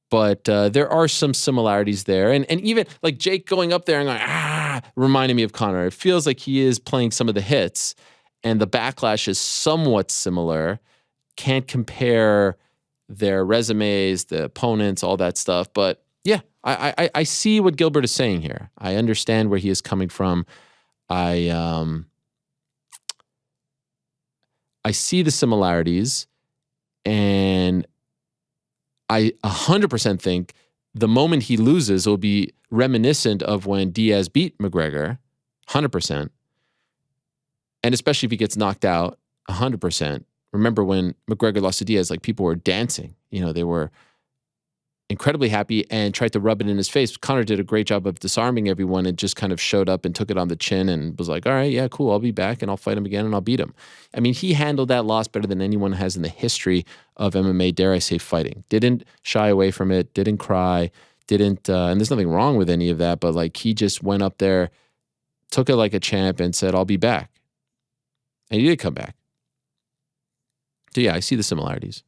But there are some similarities there. And even like Jake going up there and going, reminding me of Conor. It feels like he is playing some of the hits, and the backlash is somewhat similar. Can't compare their resumes, the opponents, all that stuff. But yeah, I see what Gilbert is saying here. I understand where he is coming from. I see the similarities, and I 100% think the moment he loses will be reminiscent of when Diaz beat McGregor, 100%. And especially if he gets knocked out, 100%. Remember when McGregor lost to Diaz, like people were dancing. You know, they were incredibly happy and tried to rub it in his face. Conor did a great job of disarming everyone and just kind of showed up and took it on the chin and was like, all right, yeah, cool. I'll be back and I'll fight him again and I'll beat him. I mean, he handled that loss better than anyone has in the history of MMA, dare I say, fighting. Didn't shy away from it, didn't cry, and there's nothing wrong with any of that, but like he just went up there, took it like a champ and said, I'll be back. And he did come back. So yeah, I see the similarities.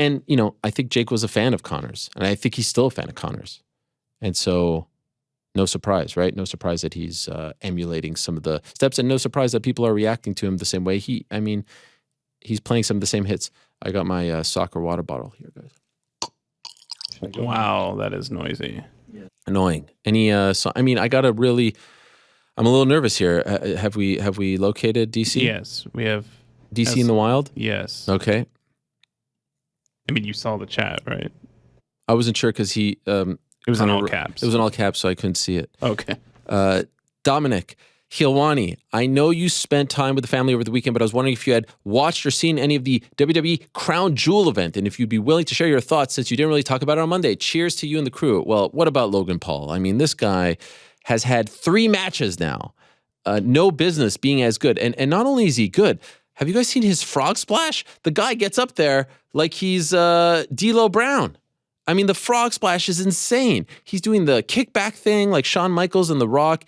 And, you know, I think Jake was a fan of Conor's, and I think he's still a fan of Conor's. And so no surprise, right? No surprise that he's emulating some of the steps, and no surprise that people are reacting to him the same way. He's playing some of the same hits. I got my soccer water bottle here, guys. Wow, that is noisy. Annoying. I got I'm a little nervous here. Have we located DC? Yes, we have. DC in the wild? Yes. Okay. I mean, you saw the chat, right? I wasn't sure because it was in all caps. It was in all caps, so I couldn't see it. Okay. Dominic Helwani, I know you spent time with the family over the weekend, but I was wondering if you had watched or seen any of the WWE Crowne Jewel event, and if you'd be willing to share your thoughts since you didn't really talk about it on Monday. Cheers to you and the crew. Well, what about Logan Paul? I mean, this guy has had 3 matches now. No business being as good. And not only is he good, have you guys seen his frog splash? The guy gets up there like he's D'Lo Brown. I mean, the frog splash is insane. He's doing the kickback thing like Shawn Michaels and The Rock.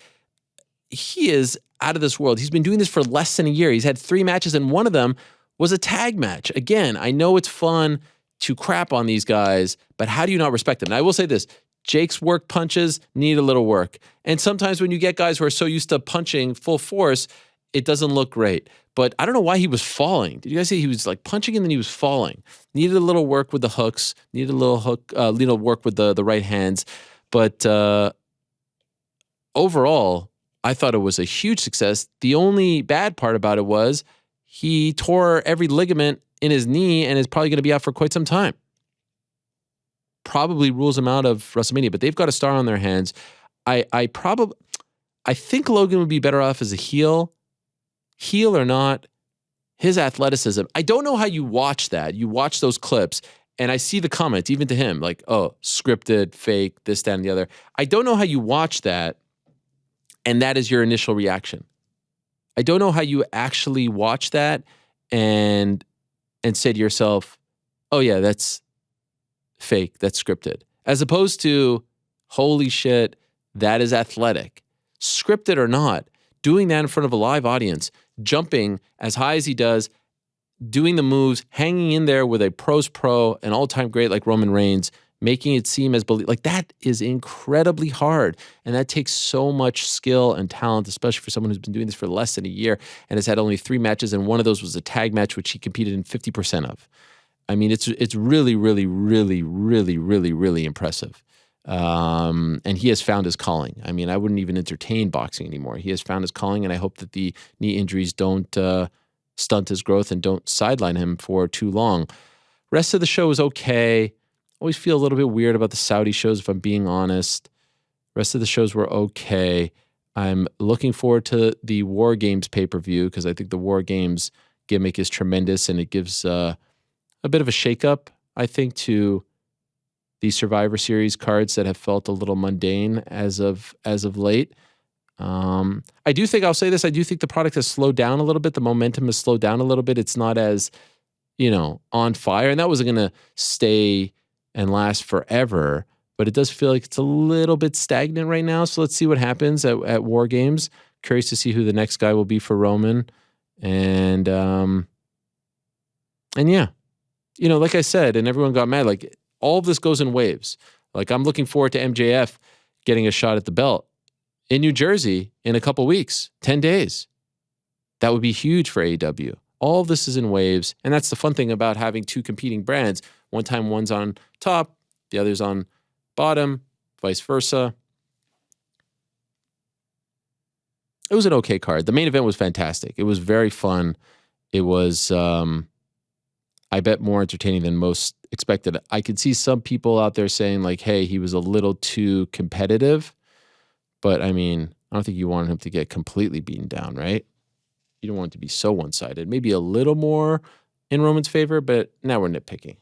He is out of this world. He's been doing this for less than a year. He's had 3 matches, and one of them was a tag match. Again, I know it's fun to crap on these guys, but how do you not respect them? And I will say this, Jake's work punches need a little work. And sometimes when you get guys who are so used to punching full force, it doesn't look great. But I don't know why he was falling. Did you guys see he was like punching and then he was falling? Needed a little work with the hooks. Needed a little work with the right hands. But overall, I thought it was a huge success. The only bad part about it was he tore every ligament in his knee and is probably going to be out for quite some time. Probably rules him out of WrestleMania, but they've got a star on their hands. I think Logan would be better off as a heel or not, his athleticism. I don't know how you watch that. You watch those clips, and I see the comments, even to him, like, oh, scripted, fake, this, that, and the other. I don't know how you watch that, and that is your initial reaction. I don't know how you actually watch that and say to yourself, oh yeah, that's fake, that's scripted. As opposed to, holy shit, that is athletic, scripted or not, doing that in front of a live audience, jumping as high as he does, doing the moves, hanging in there with a pro's pro, an all-time great like Roman Reigns, making it seem as like that is incredibly hard. And that takes so much skill and talent, especially for someone who's been doing this for less than a year and has had only 3 matches. And one of those was a tag match, which he competed in 50% of. I mean, it's really, really, really, really, really, really impressive. And he has found his calling. I mean, I wouldn't even entertain boxing anymore. He has found his calling, and I hope that the knee injuries don't stunt his growth and don't sideline him for too long. Rest of the show was okay. Always feel a little bit weird about the Saudi shows, if I'm being honest. Rest of the shows were okay. I'm looking forward to the War Games pay-per-view because I think the War Games gimmick is tremendous, and it gives a bit of a shakeup, I think, to the Survivor Series cards that have felt a little mundane as of late. I do think, I'll say this, I do think the product has slowed down a little bit. The momentum has slowed down a little bit. It's not as, on fire. And that wasn't going to stay and last forever. But it does feel like it's a little bit stagnant right now. So let's see what happens at War Games. Curious to see who the next guy will be for Roman. And yeah, like I said, and everyone got mad, like all of this goes in waves. Like I'm looking forward to MJF getting a shot at the belt in New Jersey in a couple weeks, 10 days. That would be huge for AEW. All of this is in waves. And that's the fun thing about having two competing brands. One time one's on top, the other's on bottom, vice versa. It was an okay card. The main event was fantastic. It was very fun. It was, I bet, more entertaining than most expected. I could see some people out there saying like, hey, he was a little too competitive. But I mean, I don't think you want him to get completely beaten down, right? You don't want it to be so one-sided. Maybe a little more in Roman's favor, but now we're nitpicking.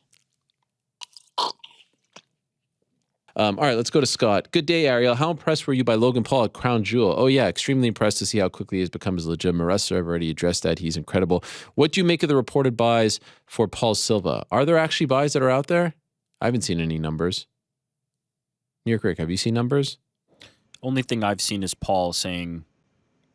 All right, let's go to Scott. Good day, Ariel. How impressed were you by Logan Paul at Crowne Jewel? Oh, yeah, extremely impressed to see how quickly he's become as a legitimate wrestler. I've already addressed that. He's incredible. What do you make of the reported buys for Paul Silva? Are there actually buys that are out there? I haven't seen any numbers. New York Rick, have you seen numbers? Only thing I've seen is Paul saying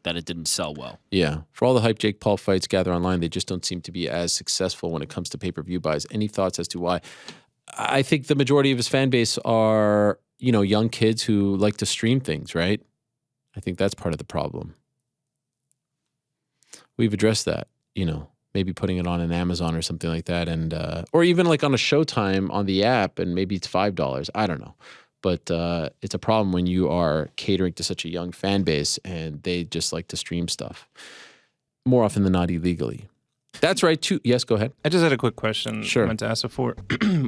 that it didn't sell well. Yeah. For all the hype Jake Paul fights gather online, they just don't seem to be as successful when it comes to pay-per-view buys. Any thoughts as to why? I think the majority of his fan base are, young kids who like to stream things, right? I think that's part of the problem. We've addressed that, maybe putting it on an Amazon or something like that, and or even like on a Showtime on the app, and maybe it's $5. I don't know. But it's a problem when you are catering to such a young fan base and they just like to stream stuff. More often than not illegally. That's right, too. Yes, go ahead. I just had a quick question. Sure. I meant to ask before.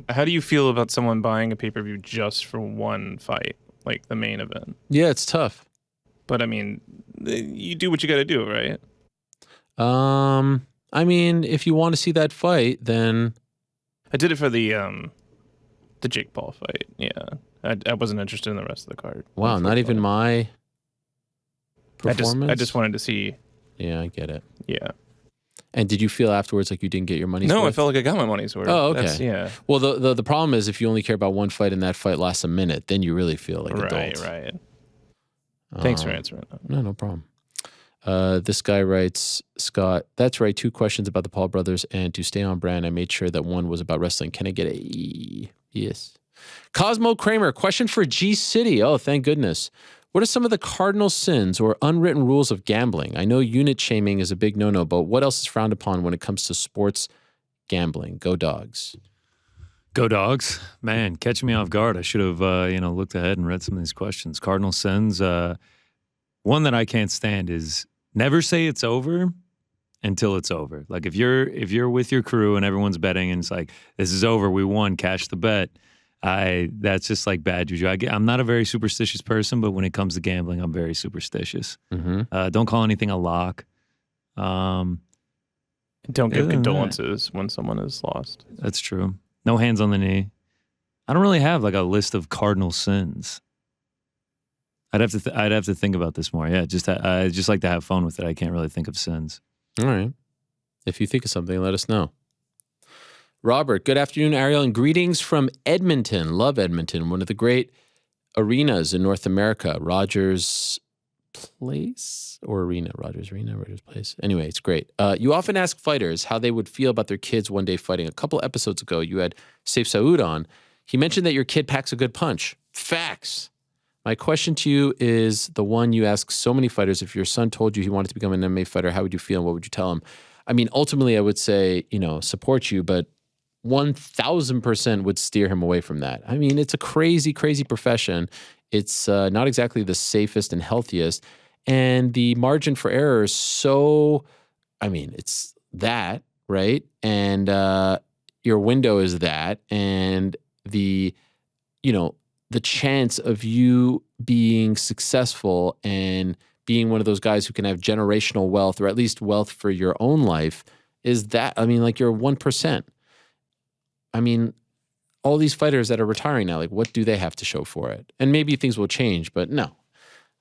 How do you feel about someone buying a pay-per-view just for one fight, like the main event? Yeah, it's tough. But I mean, you do what you got to do, right? I mean, if you want to see that fight, then I did it for the Jake Paul fight. Yeah. I wasn't interested in the rest of the card. Wow, not even my performance? I just wanted to see. Yeah, I get it. Yeah. And did you feel afterwards like you didn't get your money's worth? No, I felt like I got my money's worth. Oh, okay. Yeah. Well, the problem is if you only care about one fight and that fight lasts a minute, then you really feel like adults. Right. Thanks for answering that. No problem. This guy writes, Scott, that's right, 2 questions about the Paul brothers, and to stay on brand, I made sure that one was about wrestling. Can I get a yes? Cosmo Kramer, question for G City. Oh, thank goodness. What are some of the cardinal sins or unwritten rules of gambling? I know unit shaming is a big no-no, but what else is frowned upon when it comes to sports gambling? Go Dogs. Go Dogs. Man, catch me off guard. I should have, looked ahead and read some of these questions. Cardinal sins. One that I can't stand is never say it's over until it's over. Like if you're with your crew and everyone's betting and it's like, this is over, we won, cash the bet. That's just like bad juju. I'm not a very superstitious person, but when it comes to gambling, I'm very superstitious. Mm-hmm. Don't call anything a lock. Don't give condolences when someone is lost. That's true. No hands on the knee. I don't really have like a list of cardinal sins. I'd have to think about this more. Yeah, I just like to have fun with it. I can't really think of sins. All right. If you think of something, let us know. Robert, good afternoon, Ariel, and greetings from Edmonton. Love Edmonton, one of the great arenas in North America. Rogers Place or Arena? Rogers Arena, Rogers Place. Anyway, it's great. You often ask fighters how they would feel about their kids one day fighting. A couple episodes ago, you had Saif Saud on. He mentioned that your kid packs a good punch. Facts. My question to you is the one you ask so many fighters. If your son told you he wanted to become an MMA fighter, how would you feel and what would you tell him? I mean, ultimately, I would say, support you, but 1,000% would steer him away from that. I mean, it's a crazy, crazy profession. It's not exactly the safest and healthiest. And the margin for error is so, it's that, right? And your window is that. And the chance of you being successful and being one of those guys who can have generational wealth or at least wealth for your own life is that, you're 1%. All these fighters that are retiring now, what do they have to show for it? And maybe things will change, but no.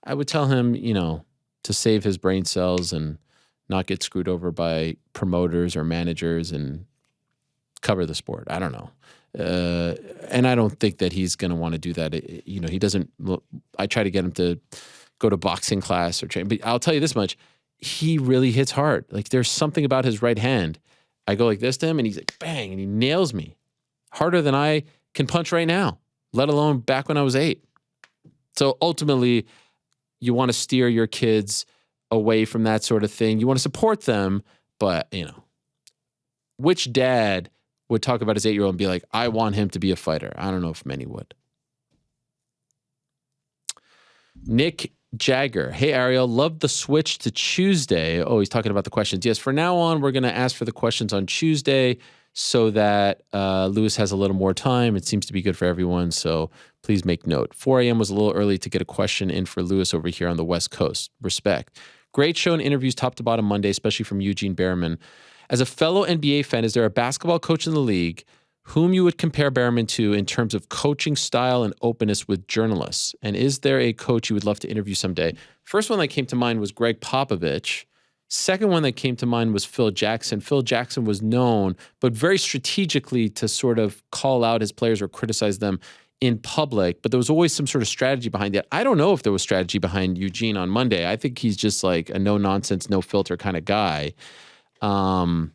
I would tell him, to save his brain cells and not get screwed over by promoters or managers and cover the sport. I don't know. And I don't think that he's going to want to do that. He doesn't. I try to get him to go to boxing class or train. But I'll tell you this much: he really hits hard. There's something about his right hand. I go like this to him, and he's like bang, and he nails me harder than I can punch right now. Let alone back when I was 8. So ultimately, you want to steer your kids away from that sort of thing. You want to support them, but which dad would talk about his 8-year-old and be like, I want him to be a fighter? I don't know if many would. Nick Jagger. Hey, Ariel, love the switch to Tuesday. Oh, he's talking about the questions. Yes, for now on, we're going to ask for the questions on Tuesday so that Lewis has a little more time. It seems to be good for everyone, so please make note. 4 a.m. was a little early to get a question in for Lewis over here on the West Coast. Respect. Great show and interviews top to bottom Monday, especially from Eugene Behrman. As a fellow NBA fan, is there a basketball coach in the league whom you would compare Behrman to in terms of coaching style and openness with journalists? And is there a coach you would love to interview someday? First one that came to mind was Greg Popovich. Second one that came to mind was Phil Jackson. Phil Jackson was known, but very strategically to sort of call out his players or criticize them in public, but there was always some sort of strategy behind it. I don't know if there was strategy behind Eugene on Monday. I think he's just like a no-nonsense, no-filter kind of guy. Yeah.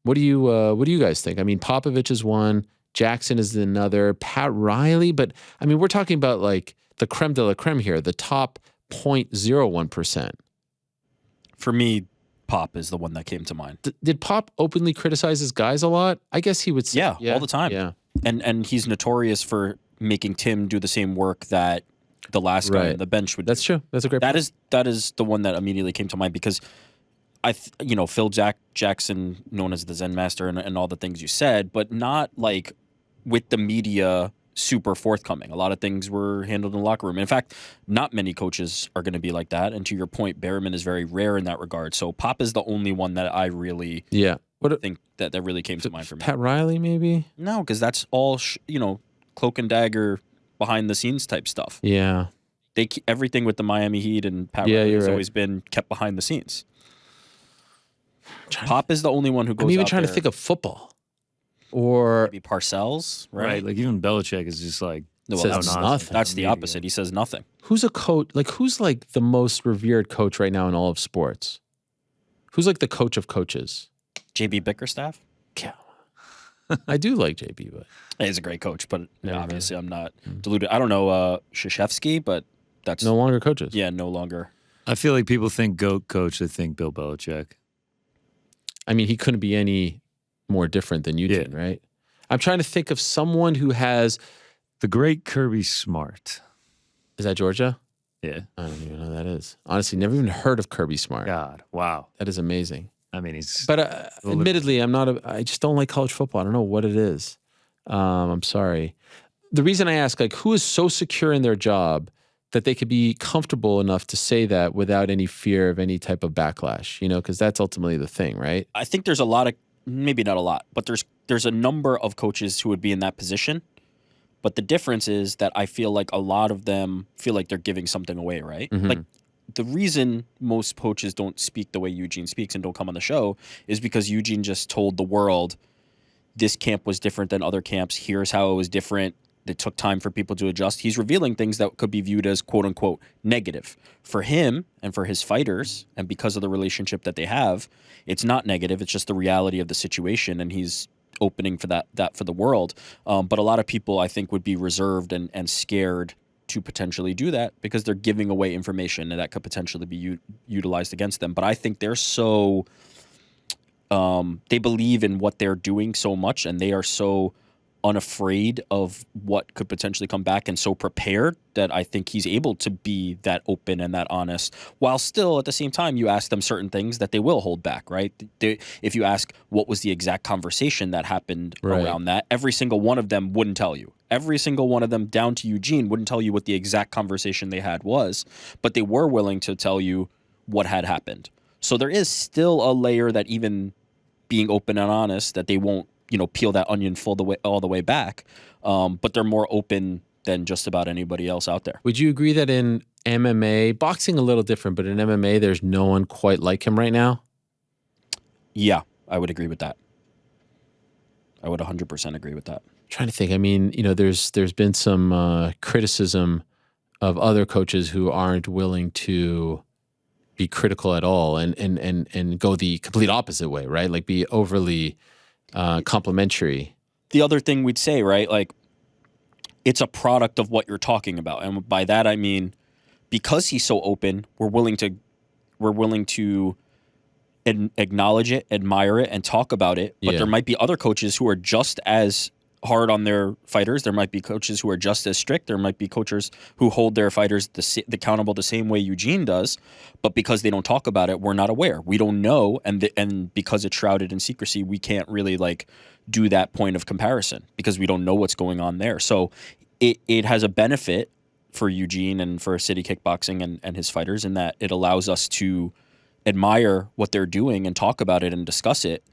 What do you guys think? Popovich is one, Jackson is another, Pat Riley, but we're talking about the creme de la creme here, the top 0.01%. For me, Pop is the one that came to mind. Did Pop openly criticize his guys a lot? I guess he would say. Yeah, all the time. Yeah. And he's notorious for making Tim do the same work that the last guy on the bench would do. That's true. That's a great point. That is the one that immediately came to mind because Phil Jackson, known as the Zen Master and all the things you said, but not with the media super forthcoming. A lot of things were handled in the locker room. In fact, not many coaches are going to be like that. And to your point, Behrman is very rare in that regard. So Pop is the only one that I really think that really came to mind for me. Pat Riley, maybe? No, because that's all, cloak and dagger behind the scenes type stuff. Yeah. Everything with the Miami Heat and Pat Riley has always been kept behind the scenes. Pop is the only one who goes out there. I'm even trying to think of football. Or maybe Parcells, right? Even Belichick is just says nothing. That's the opposite. He says nothing. Who's a coach? Who's the most revered coach right now in all of sports? Who's the coach of coaches? JB Bickerstaff? Yeah. I do like JB, but he's a great coach, but obviously I'm not deluded. I don't know Krzyzewski, but that's no longer coaches. Yeah, no longer. I feel like people think GOAT coach, they think Bill Belichick. He couldn't be any more different than Eugene, right? I'm trying to think of someone who has the great Kirby Smart. Is that Georgia? Yeah. I don't even know who that is. Honestly, never even heard of Kirby Smart. God, wow. That is amazing. He's... But admittedly, I just don't like college football. I don't know what it is. I'm sorry. The reason I ask, who is so secure in their job that they could be comfortable enough to say that without any fear of any type of backlash, because that's ultimately the thing, right? I think there's a lot of, maybe not a lot, but there's a number of coaches who would be in that position. But the difference is that I feel like a lot of them feel like they're giving something away, right? Mm-hmm. The reason most coaches don't speak the way Eugene speaks and don't come on the show is because Eugene just told the world this camp was different than other camps. Here's how it was different. It took time for people to adjust. He's revealing things that could be viewed as quote unquote negative. For him and for his fighters, and because of the relationship that they have, it's not negative. It's just the reality of the situation, and he's opening for that for the world. But a lot of people, I think, would be reserved and scared to potentially do that because they're giving away information and that could potentially be utilized against them. But I think they're so they believe in what they're doing so much, and they are so unafraid of what could potentially come back and so prepared that I think he's able to be that open and that honest, while still at the same time you ask them certain things that they will hold back, right? If you ask what was the exact conversation that happened around that, every single one of them wouldn't tell you. Every single one of them, down to Eugene, wouldn't tell you what the exact conversation they had was, but they were willing to tell you what had happened. So there is still a layer that, even being open and honest, that they won't, peel that onion all the way back. But they're more open than just about anybody else out there. Would you agree that in MMA, boxing a little different, but in MMA, there's no one quite like him right now? Yeah, I would agree with that. I would 100% agree with that. I'm trying to think. I mean, there's been some criticism of other coaches who aren't willing to be critical at all and go the complete opposite way, right? Like be overly complimentary. The other thing we'd say, right, like it's a product of what you're talking about, and by that I mean because he's so open, we're willing to acknowledge it, admire it, and talk about it. But there might be other coaches who are just as hard on their fighters. There might be coaches who are just as strict. There might be coaches who hold their fighters accountable the same way Eugene does, but because they don't talk about it, we're not aware. We don't know, and because it's shrouded in secrecy, we can't really do that point of comparison because we don't know what's going on there. So it has a benefit for Eugene and for City Kickboxing and his fighters in that it allows us to admire what they're doing and talk about it and discuss it,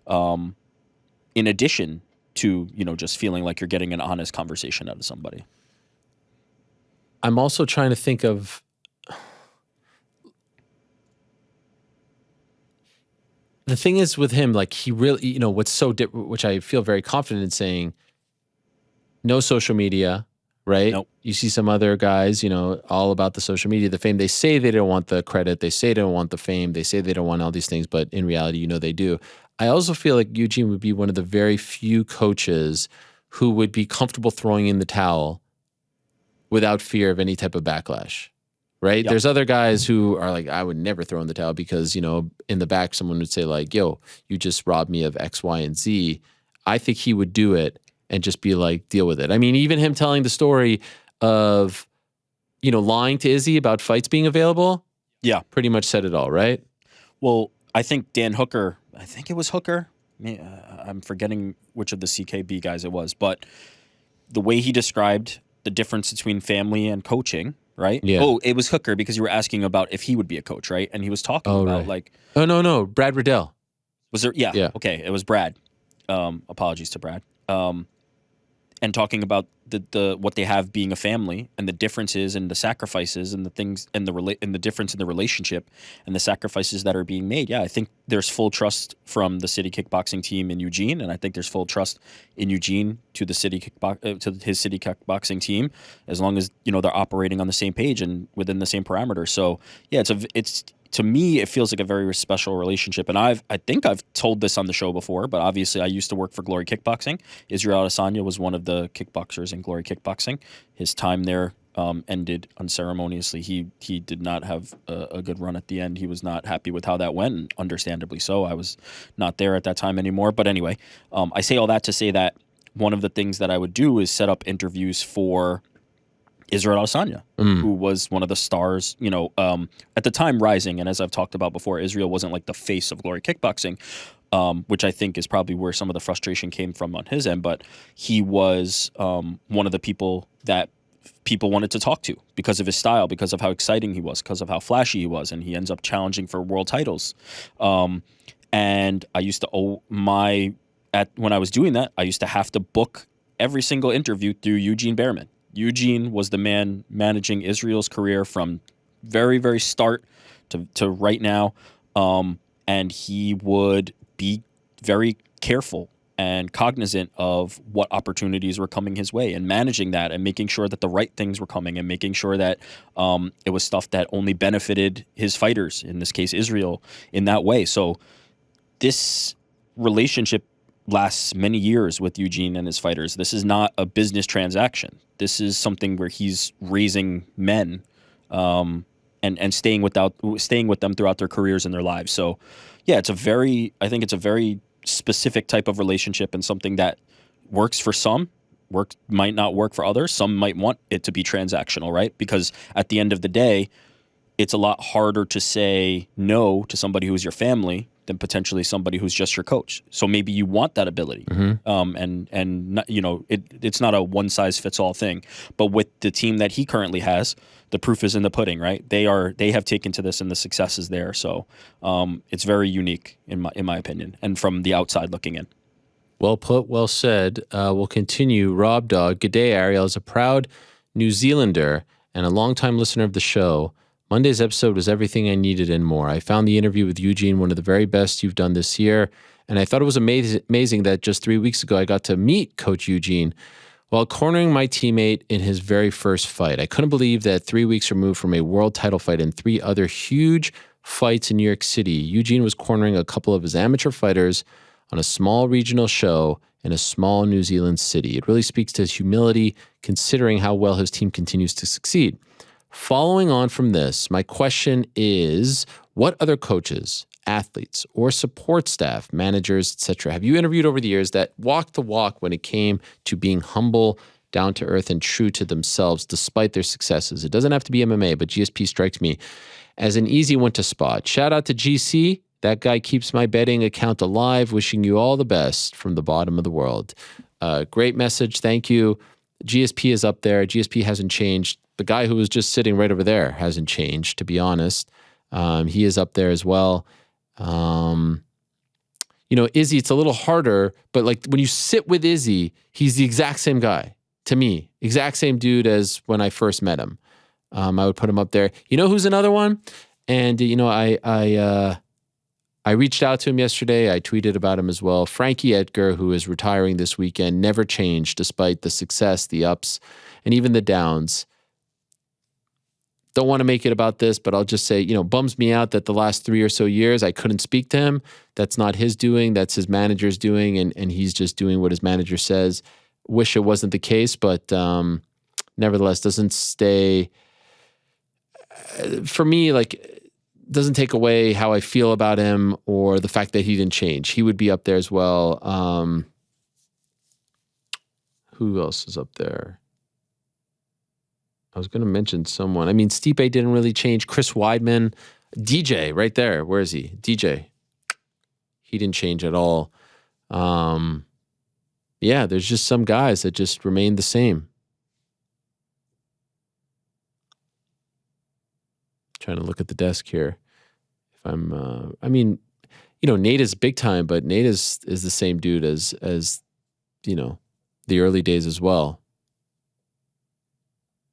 in addition to, just feeling like you're getting an honest conversation out of somebody. I'm also trying to think of the thing is with him, like he really, what's so which I feel very confident in saying, no social media, right? Nope. You see some other guys, all about the social media, the fame. They say they don't want the credit. They say they don't want the fame. They say they don't want all these things, but in reality, they do. I also feel like Eugene would be one of the very few coaches who would be comfortable throwing in the towel without fear of any type of backlash, right? Yep. There's other guys who are like, I would never throw in the towel because, in the back, someone would say like, yo, you just robbed me of X, Y, and Z. I think he would do it and just be like, deal with it. I mean, even him telling the story of, lying to Izzy about fights being available. Yeah. Pretty much said it all, right? Well, I think Dan Hooker, I think it was Hooker. I'm forgetting which of the CKB guys it was, but the way he described the difference between family and coaching, right? Yeah. Oh, it was Hooker because you were asking about if he would be a coach, right? And he was talking about like... Oh, no. Brad Riddell. Was there? Yeah. Yeah. Okay. It was Brad. Apologies to Brad. And talking about the what they have being a family and the differences and the sacrifices and the things and the difference in the relationship and the sacrifices that are being made. Yeah, I think there's full trust from the City Kickboxing team in Eugene, and I think there's full trust in Eugene to the to his City Kickboxing team, as long as they're operating on the same page and within the same parameters. So yeah, it's to me, it feels like a very special relationship. And I think I've told this on the show before, but obviously I used to work for Glory Kickboxing. Israel Adesanya was one of the kickboxers in Glory Kickboxing. His time there ended unceremoniously. He did not have a good run at the end. He was not happy with how that went, and understandably so. I was not there at that time anymore. But anyway, I say all that to say that one of the things that I would do is set up interviews for Israel Adesanya, who was one of the stars, at the time rising. And as I've talked about before, Israel wasn't like the face of Glory Kickboxing, which I think is probably where some of the frustration came from on his end. But he was one of the people that people wanted to talk to because of his style, because of how exciting he was, because of how flashy he was. And he ends up challenging for world titles. And I used to when I was doing that, I used to have to book every single interview through Eugene Behrman. Eugene was the man managing Israel's career from very, very start to right now. And he would be very careful and cognizant of what opportunities were coming his way and managing that and making sure that the right things were coming and making sure that it was stuff that only benefited his fighters, in this case Israel, in that way. So this relationship lasts many years with Eugene and his fighters. This is not a business transaction. This is something where he's raising men and staying with them throughout their careers and their lives. So yeah, I think it's a very specific type of relationship and something that works for some, might not work for others. Some might want it to be transactional, right? Because at the end of the day, it's a lot harder to say no to somebody who's your family than potentially somebody who's just your coach. So maybe you want that ability, and not, it's not a one size fits all thing. But with the team that he currently has, the proof is in the pudding, right? They have taken to this, and the success is there. So it's very unique in my opinion, and from the outside looking in. Well put, well said. We'll continue. Rob Dog, good day, Ariel. As a proud New Zealander and a longtime listener of the show, Monday's episode was everything I needed and more. I found the interview with Eugene one of the very best you've done this year, and I thought it was amazing that just 3 weeks ago I got to meet Coach Eugene while cornering my teammate in his very first fight. I couldn't believe that 3 weeks removed from a world title fight and 3 other huge fights in New York City, Eugene was cornering a couple of his amateur fighters on a small regional show in a small New Zealand city. It really speaks to his humility, considering how well his team continues to succeed. Following on from this, my question is, what other coaches, athletes, or support staff, managers, etc., have you interviewed over the years that walked the walk when it came to being humble, down to earth, and true to themselves despite their successes? It doesn't have to be MMA, but GSP strikes me as an easy one to spot. Shout out to GC. That guy keeps my betting account alive. Wishing you all the best from the bottom of the world. Great message. Thank you. GSP is up there. GSP hasn't changed. The guy who was just sitting right over there hasn't changed, to be honest. He is up there as well. Izzy, it's a little harder, but like when you sit with Izzy, he's the exact same guy to me. Exact same dude as when I first met him. I would put him up there. You know who's another one? And, I reached out to him yesterday. I tweeted about him as well. Frankie Edgar, who is retiring this weekend, never changed despite the success, the ups, and even the downs. Don't want to make it about this, but I'll just say, bums me out that the last 3 or so years I couldn't speak to him. That's not his doing. That's his manager's doing, and he's just doing what his manager says. Wish it wasn't the case, but nevertheless, doesn't stay... For me, doesn't take away how I feel about him or the fact that he didn't change. He would be up there as well. Who else is up there? I was going to mention someone. I mean, Stipe didn't really change. Chris Weidman. DJ, right there. Where is he? DJ. He didn't change at all. There's just some guys that just remain the same. Trying to look at the desk here. If I'm, Nate is big time, but Nate is the same dude as the early days as well.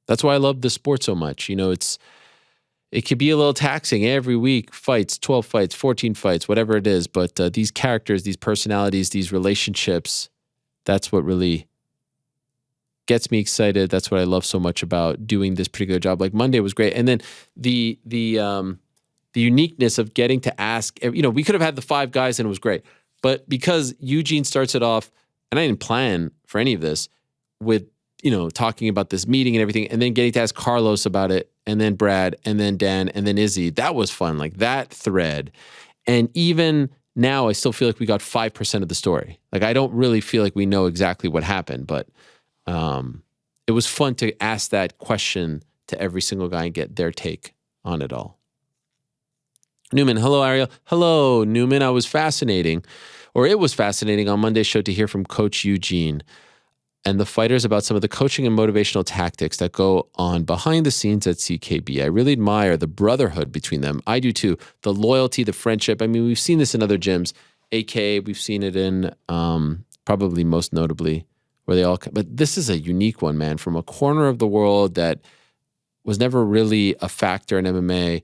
That's why I love the sport so much. It could be a little taxing every week, fights, 12 fights, 14 fights, whatever it is. But these characters, these personalities, these relationships, that's what really gets me excited. That's what I love so much about doing this particular job. Like Monday was great. And then the uniqueness of getting to ask, we could have had the 5 guys and it was great. But because Eugene starts it off, and I didn't plan for any of this, with talking about this meeting and everything, and then getting to ask Carlos about it, and then Brad, and then Dan, and then Izzy. That was fun, like that thread. And even now, I still feel like we got 5% of the story. Like, I don't really feel like we know exactly what happened, but it was fun to ask that question to every single guy and get their take on it all. Newman, hello, Ariel. Hello, Newman. It was fascinating on Monday's show to hear from Coach Eugene and the fighters about some of the coaching and motivational tactics that go on behind the scenes at CKB. I really admire the brotherhood between them. I do too. The loyalty, the friendship. I mean, we've seen this in other gyms. AK, we've seen it in probably most notably where they all, but this is a unique one, man, from a corner of the world that was never really a factor in MMA.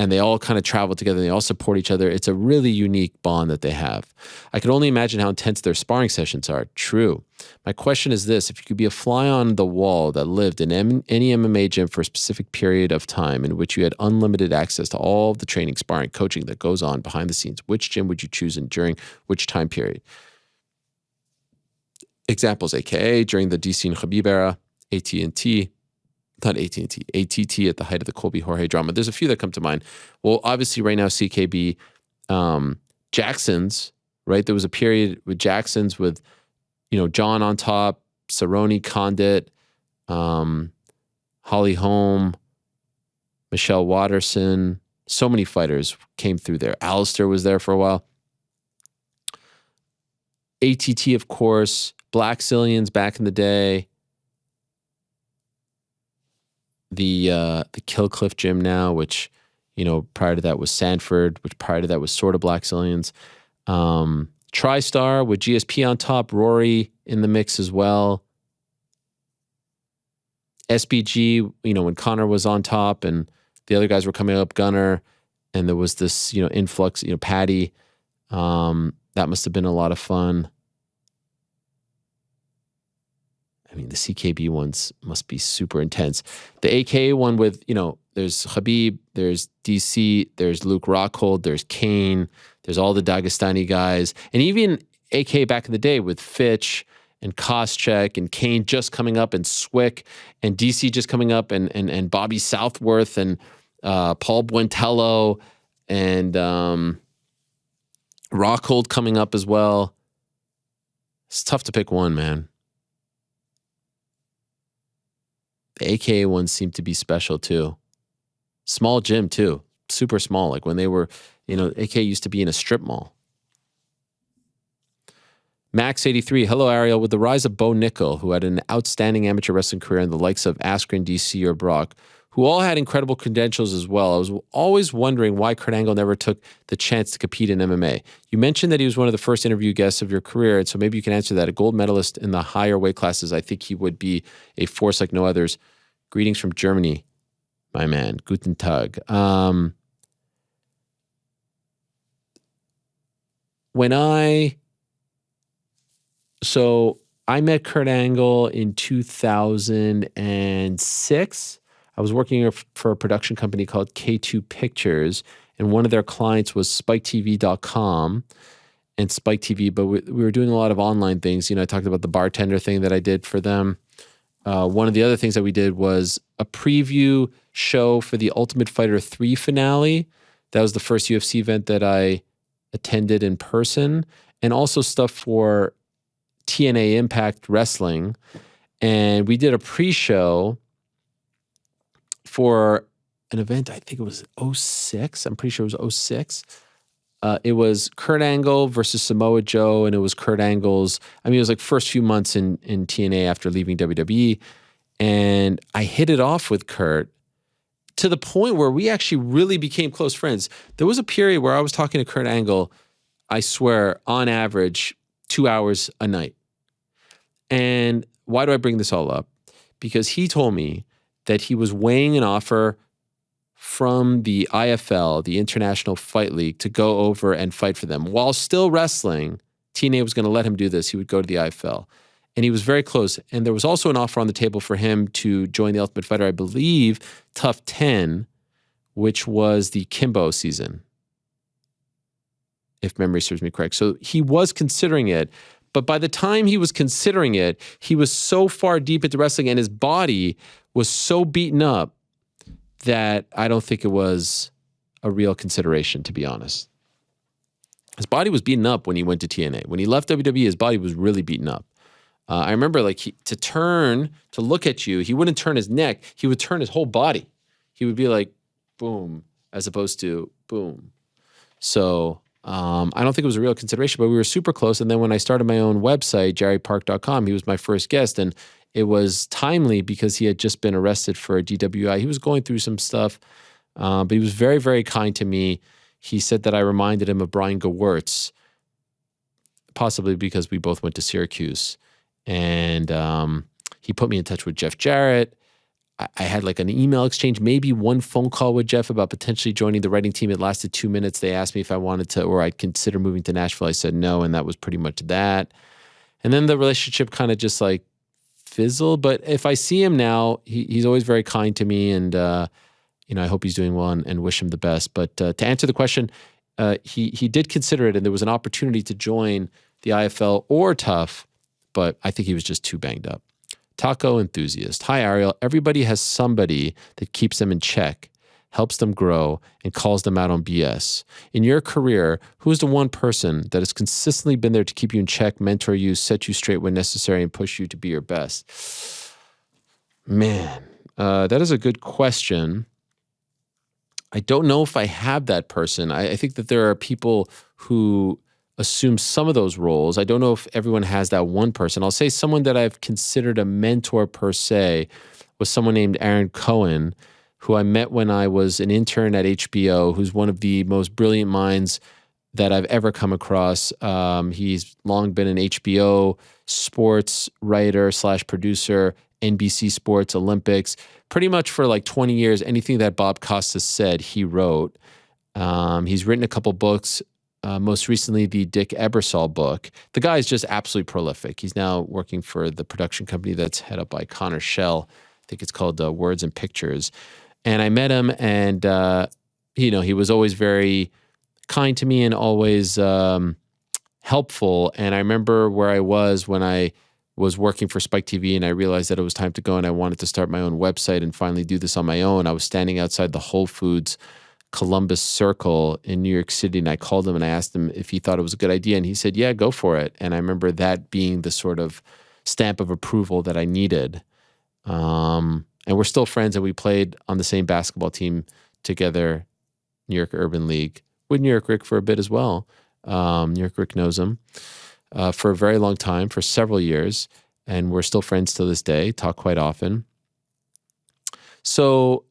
and they all kind of travel together. And they all support each other. It's a really unique bond that they have. I can only imagine how intense their sparring sessions are. True. My question is this: if you could be a fly on the wall that lived in any MMA gym for a specific period of time in which you had unlimited access to all the training, sparring, coaching that goes on behind the scenes, which gym would you choose and during which time period? Examples: AKA during the DC and Khabib era, AT&T, not AT&T, ATT at the height of the Colby Jorge drama. There's a few that come to mind. Well, obviously right now CKB, Jackson's, right? There was a period with Jackson's with, John on top, Cerrone, Condit, Holly Holm, Michelle Watterson. So many fighters came through there. Alistair was there for a while. ATT, of course, Black Zillions back in the day. The Killcliff gym now, which, prior to that was Sanford, which prior to that was sort of Black Zillions. TriStar with GSP on top, Rory in the mix as well. SBG, when Conor was on top and the other guys were coming up, Gunner, and there was this, influx, Patty. That must have been a lot of fun. I mean, the CKB ones must be super intense. The AKA one with, there's Khabib, there's DC, there's Luke Rockhold, there's Kane, there's all the Dagestani guys. And even AK back in the day with Fitch and Koscheck and Kane just coming up and Swick and DC just coming up and Bobby Southworth and Paul Buentello and Rockhold coming up as well. It's tough to pick one, man. The AKA ones seem to be special too. Small gym too. Super small. Like when they were, AK used to be in a strip mall. Max83, hello Ariel. With the rise of Bo Nickel, who had an outstanding amateur wrestling career, and the likes of Askren, DC, or Brock, who all had incredible credentials as well, I was always wondering why Kurt Angle never took the chance to compete in MMA. You mentioned that he was one of the first interview guests of your career, and so maybe you can answer that. A gold medalist in the higher weight classes, I think he would be a force like no others. Greetings from Germany, my man. Guten Tag. So I met Kurt Angle in 2006. I was working for a production company called K2 Pictures, and one of their clients was SpikeTV.com and Spike TV, but we were doing a lot of online things. I talked about the bartender thing that I did for them. One of the other things that we did was a preview show for the Ultimate Fighter 3 finale. That was the first UFC event that I attended in person, and also stuff for TNA Impact Wrestling. And we did a pre-show for an event, I think it was 06. I'm pretty sure it was 06. It was Kurt Angle versus Samoa Joe, and it was Kurt Angle's, it was like first few months in TNA after leaving WWE. And I hit it off with Kurt to the point where we actually really became close friends. There was a period where I was talking to Kurt Angle, I swear, on average, 2 hours a night. And why do I bring this all up? Because he told me that he was weighing an offer from the IFL, the International Fight League, to go over and fight for them. While still wrestling, TNA was going to let him do this. He would go to the IFL. And he was very close. And there was also an offer on the table for him to join the Ultimate Fighter, I believe, Tough 10, which was the Kimbo season, if memory serves me correct. So he was considering it. But by the time he was considering it, he was so far deep into wrestling and his body was so beaten up that I don't think it was a real consideration, to be honest. His body was beaten up when he went to TNA. When he left WWE, his body was really beaten up. I remember to turn, to look at you, he wouldn't turn his neck, he would turn his whole body. He would be like, boom, as opposed to boom. So I don't think it was a real consideration, but we were super close. And then when I started my own website, jerrypark.com, he was my first guest. And it was timely because he had just been arrested for a DWI. He was going through some stuff, but he was very, very kind to me. He said that I reminded him of Brian Gewirtz, possibly because we both went to Syracuse. And he put me in touch with Jeff Jarrett. I had like an email exchange, maybe one phone call with Jeff about potentially joining the writing team. It lasted 2 minutes. They asked me if I wanted to, or I'd consider moving to Nashville. I said no, and that was pretty much that. And then the relationship kind of just like fizzled. But if I see him now, he's always very kind to me, and I hope he's doing well and wish him the best. But to answer the question, he did consider it, and there was an opportunity to join the IFL or TUF, but I think he was just too banged up. Taco enthusiast. Hi, Ariel. Everybody has somebody that keeps them in check, helps them grow, and calls them out on BS. In your career, who is the one person that has consistently been there to keep you in check, mentor you, set you straight when necessary, and push you to be your best? Man, that is a good question. I don't know if I have that person. I think that there are people who assume some of those roles. I don't know if everyone has that one person. I'll say someone that I've considered a mentor per se was someone named Aaron Cohen, who I met when I was an intern at HBO, who's one of the most brilliant minds that I've ever come across. He's long been an HBO sports writer / producer, NBC Sports, Olympics. Pretty much for like 20 years, anything that Bob Costas said, he wrote. He's written a couple books, most recently the Dick Ebersol book. The guy is just absolutely prolific. He's now working for the production company that's head up by Connor Schell. I think it's called Words and Pictures. And I met him, and he was always very kind to me and always helpful. And I remember where I was when I was working for Spike TV, and I realized that it was time to go, and I wanted to start my own website and finally do this on my own. I was standing outside the Whole Foods Columbus Circle in New York City, and I called him and I asked him if he thought it was a good idea, and he said, yeah, go for it. And I remember that being the sort of stamp of approval that I needed. And we're still friends, and we played on the same basketball team together, New York Urban League, with New York Rick for a bit as well. New York Rick knows him for a very long time, for several years, and we're still friends to this day, talk quite often. So,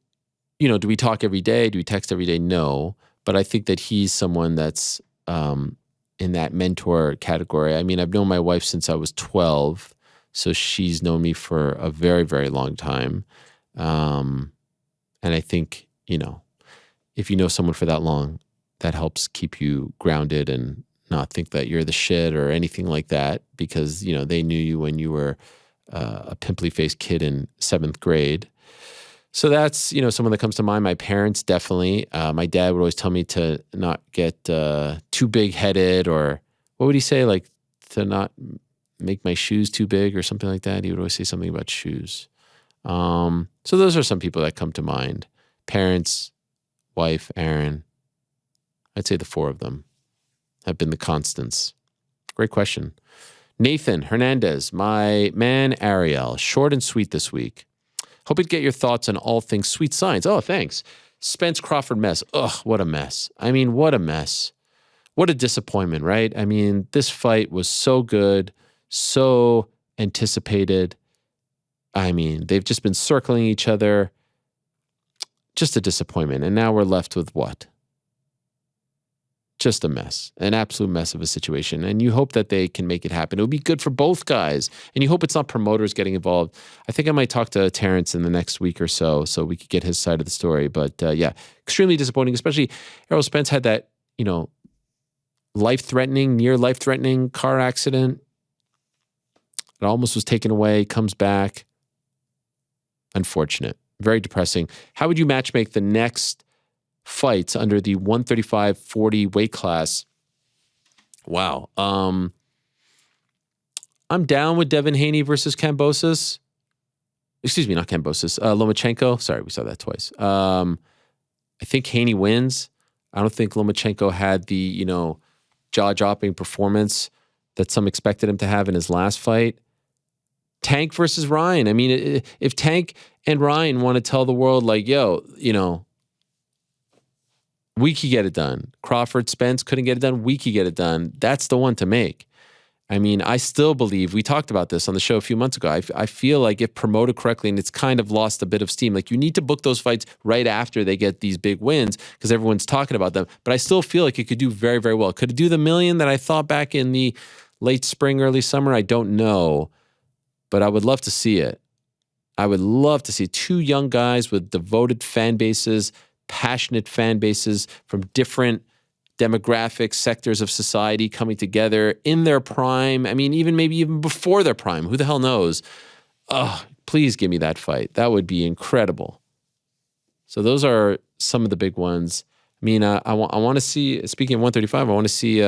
do we talk every day? Do we text every day? No, but I think that he's someone that's in that mentor category. I mean, I've known my wife since I was 12, so she's known me for a very, very long time. And I think, if you know someone for that long, that helps keep you grounded and not think that you're the shit or anything like that, because, they knew you when you were a pimply-faced kid in 7th grade. So that's, someone that comes to mind. My parents, definitely. My dad would always tell me to not get too big-headed, or what would he say? Like, to not make my shoes too big or something like that. He would always say something about shoes. So those are some people that come to mind. Parents, wife, Aaron. I'd say the 4 of them have been the constants. Great question. Nathan Hernandez, my man Ariel, short and sweet this week. Hoping to get your thoughts on all things sweet science. Oh, thanks. Spence Crawford mess. Ugh, what a mess. I mean, what a mess. What a disappointment, right? I mean, this fight was so good, so anticipated. I mean, they've just been circling each other. Just a disappointment. And now we're left with what? Just a mess, an absolute mess of a situation. And you hope that they can make it happen. It would be good for both guys. And you hope it's not promoters getting involved. I think I might talk to Terrence in the next week or so we could get his side of the story. But yeah, extremely disappointing, especially Errol Spence had that, near life-threatening car accident. It almost was taken away, comes back. Unfortunate. Very depressing. How would you matchmake the next fights under the 135-40 weight class? Wow. I'm down with Devin Haney versus Kambosos. Excuse me, not Kambosos. Lomachenko. Sorry, we saw that twice. I think Haney wins. I don't think Lomachenko had the, jaw-dropping performance that some expected him to have in his last fight. Tank versus Ryan. I mean, if Tank and Ryan want to tell the world, like, yo, we could get it done. Crawford, Spence couldn't get it done. We could get it done. That's the one to make. I mean, I still believe, we talked about this on the show a few months ago, I feel like if promoted correctly, and it's kind of lost a bit of steam, like you need to book those fights right after they get these big wins because everyone's talking about them. But I still feel like it could do very, very well. Could it do the million that I thought back in the late spring, early summer? I don't know. But I would love to see it. I would love to see two young guys with devoted fan bases, passionate fan bases from different demographic sectors of society coming together in their prime. I mean, maybe even before their prime. Who the hell knows? Oh, please give me that fight. That would be incredible. So those are some of the big ones. I mean, I want to see, speaking of 135, I want to see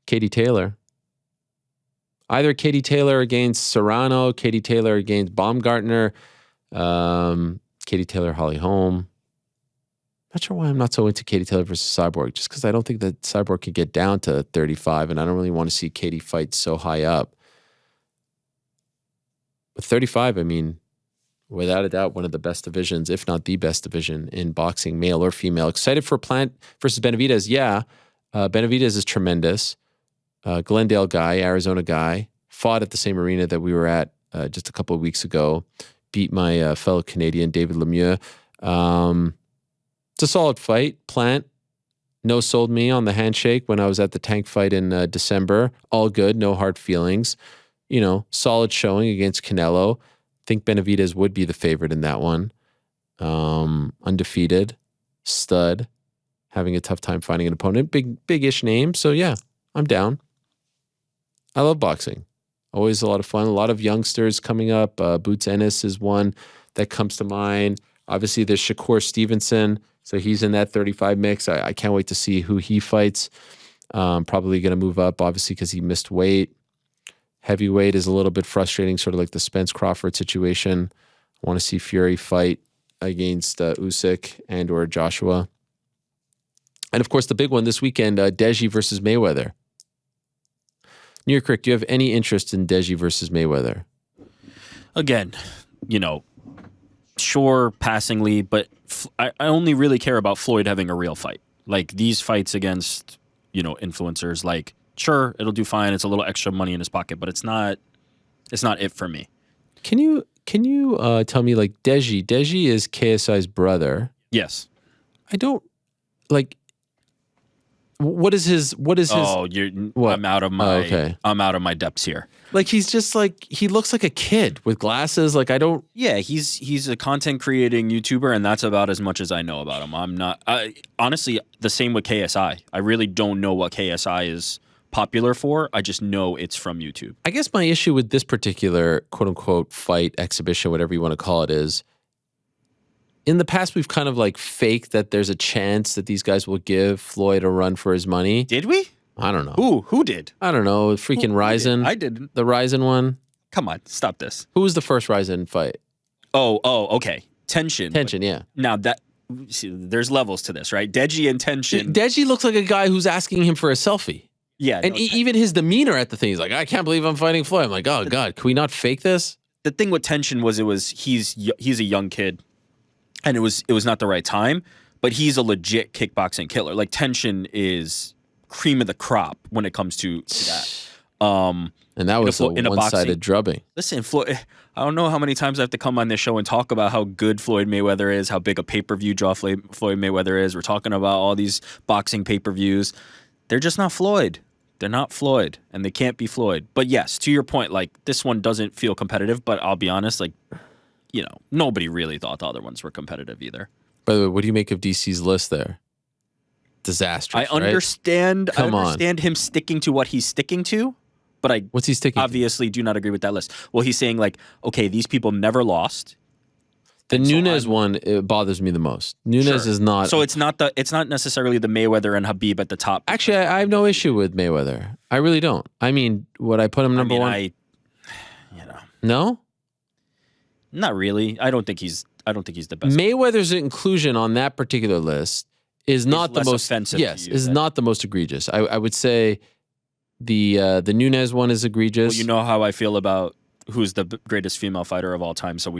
Katie Taylor. Either Katie Taylor against Serrano, Katie Taylor against Baumgartner, Katie Taylor, Holly Holm. Not sure why I'm not so into Katie Taylor versus Cyborg, just because I don't think that Cyborg can get down to 35, and I don't really want to see Katie fight so high up. But 35, I mean, without a doubt, one of the best divisions, if not the best division in boxing, male or female. Excited for Plant versus Benavidez? Yeah. Benavidez is tremendous. Glendale guy, Arizona guy, fought at the same arena that we were at just a couple of weeks ago. Beat my fellow Canadian, David Lemieux. It's a solid fight. Plant no-sold me on the handshake when I was at the Tank fight in December. All good, no hard feelings. You know, solid showing against Canelo. Think Benavidez would be the favorite in that one. Undefeated, stud, having a tough time finding an opponent. Big-ish name. So yeah, I'm down. I love boxing. Always a lot of fun. A lot of youngsters coming up. Boots Ennis is one that comes to mind. Obviously, there's Shakur Stevenson. So he's in that 35 mix. I can't wait to see who he fights. Probably going to move up, obviously, because he missed weight. Heavyweight is a little bit frustrating, sort of like the Spence Crawford situation. I want to see Fury fight against Usyk and or Joshua. And of course, the big one this weekend, Deji versus Mayweather. New York Rick, do you have any interest in Deji versus Mayweather? Again, you know, sure, passingly, but I only really care about Floyd having a real fight. Like these fights against, you know, influencers, like, sure, it'll do fine. It's a little extra money in his pocket, but it's not it for me. Can you tell me, like, Deji is KSI's brother. Yes. I don't, like, what is his? Oh, what? I'm out of my. Oh, okay. I'm out of my depths here. Like he's just like he looks like a kid with glasses. Like I don't. Yeah, he's a content creating YouTuber, and that's about as much as I know about him. I'm not. Honestly, the same with KSI. I really don't know what KSI is popular for. I just know it's from YouTube. I guess my issue with this particular quote unquote fight exhibition, whatever you want to call it, is. In the past, we've kind of like faked that there's a chance that these guys will give Floyd a run for his money. Did we? I don't know. Who did? I don't know. Freaking Ryzen. I didn't. The Ryzen one. Come on, stop this. Who was the first Ryzen fight? Oh, okay. Tension. Yeah. Now see, there's levels to this, right? Deji and Tension. Deji looks like a guy who's asking him for a selfie. Yeah. And even his demeanor at the thing, he's like, I can't believe I'm fighting Floyd. I'm like, oh God, can we not fake this? The thing with Tension was he's a young kid. And it was not the right time, but he's a legit kickboxing killer. Like Tension is cream of the crop when it comes to that. And that was a one-sided drubbing. Listen, Floyd, I don't know how many times I have to come on this show and talk about how good Floyd Mayweather is, how big a pay-per-view draw Floyd Mayweather is. We're talking about all these boxing pay-per-views. They're just not Floyd. They're not Floyd, and they can't be Floyd. But yes, to your point, like this one doesn't feel competitive, but I'll be honest, like, you know, nobody really thought the other ones were competitive either. By the way, what do you make of DC's list there? Disastrous. I understand. Right? I understand him sticking to what he's sticking to, but what's he sticking? Obviously, do not agree with that list. Well, he's saying like, okay, these people never lost. The Nunes one it bothers me the most. Nunes is not. So it's not necessarily the Mayweather and Habib at the top. Actually, I have no issue with Mayweather. I really don't. I mean, would I put him number one? You know. No. Not really. I don't think he's the best. Mayweather's inclusion on that particular list is not the most offensive. Yes, is not the most egregious. I would say the Nunes one is egregious. Well, you know how I feel about who's the greatest female fighter of all time, so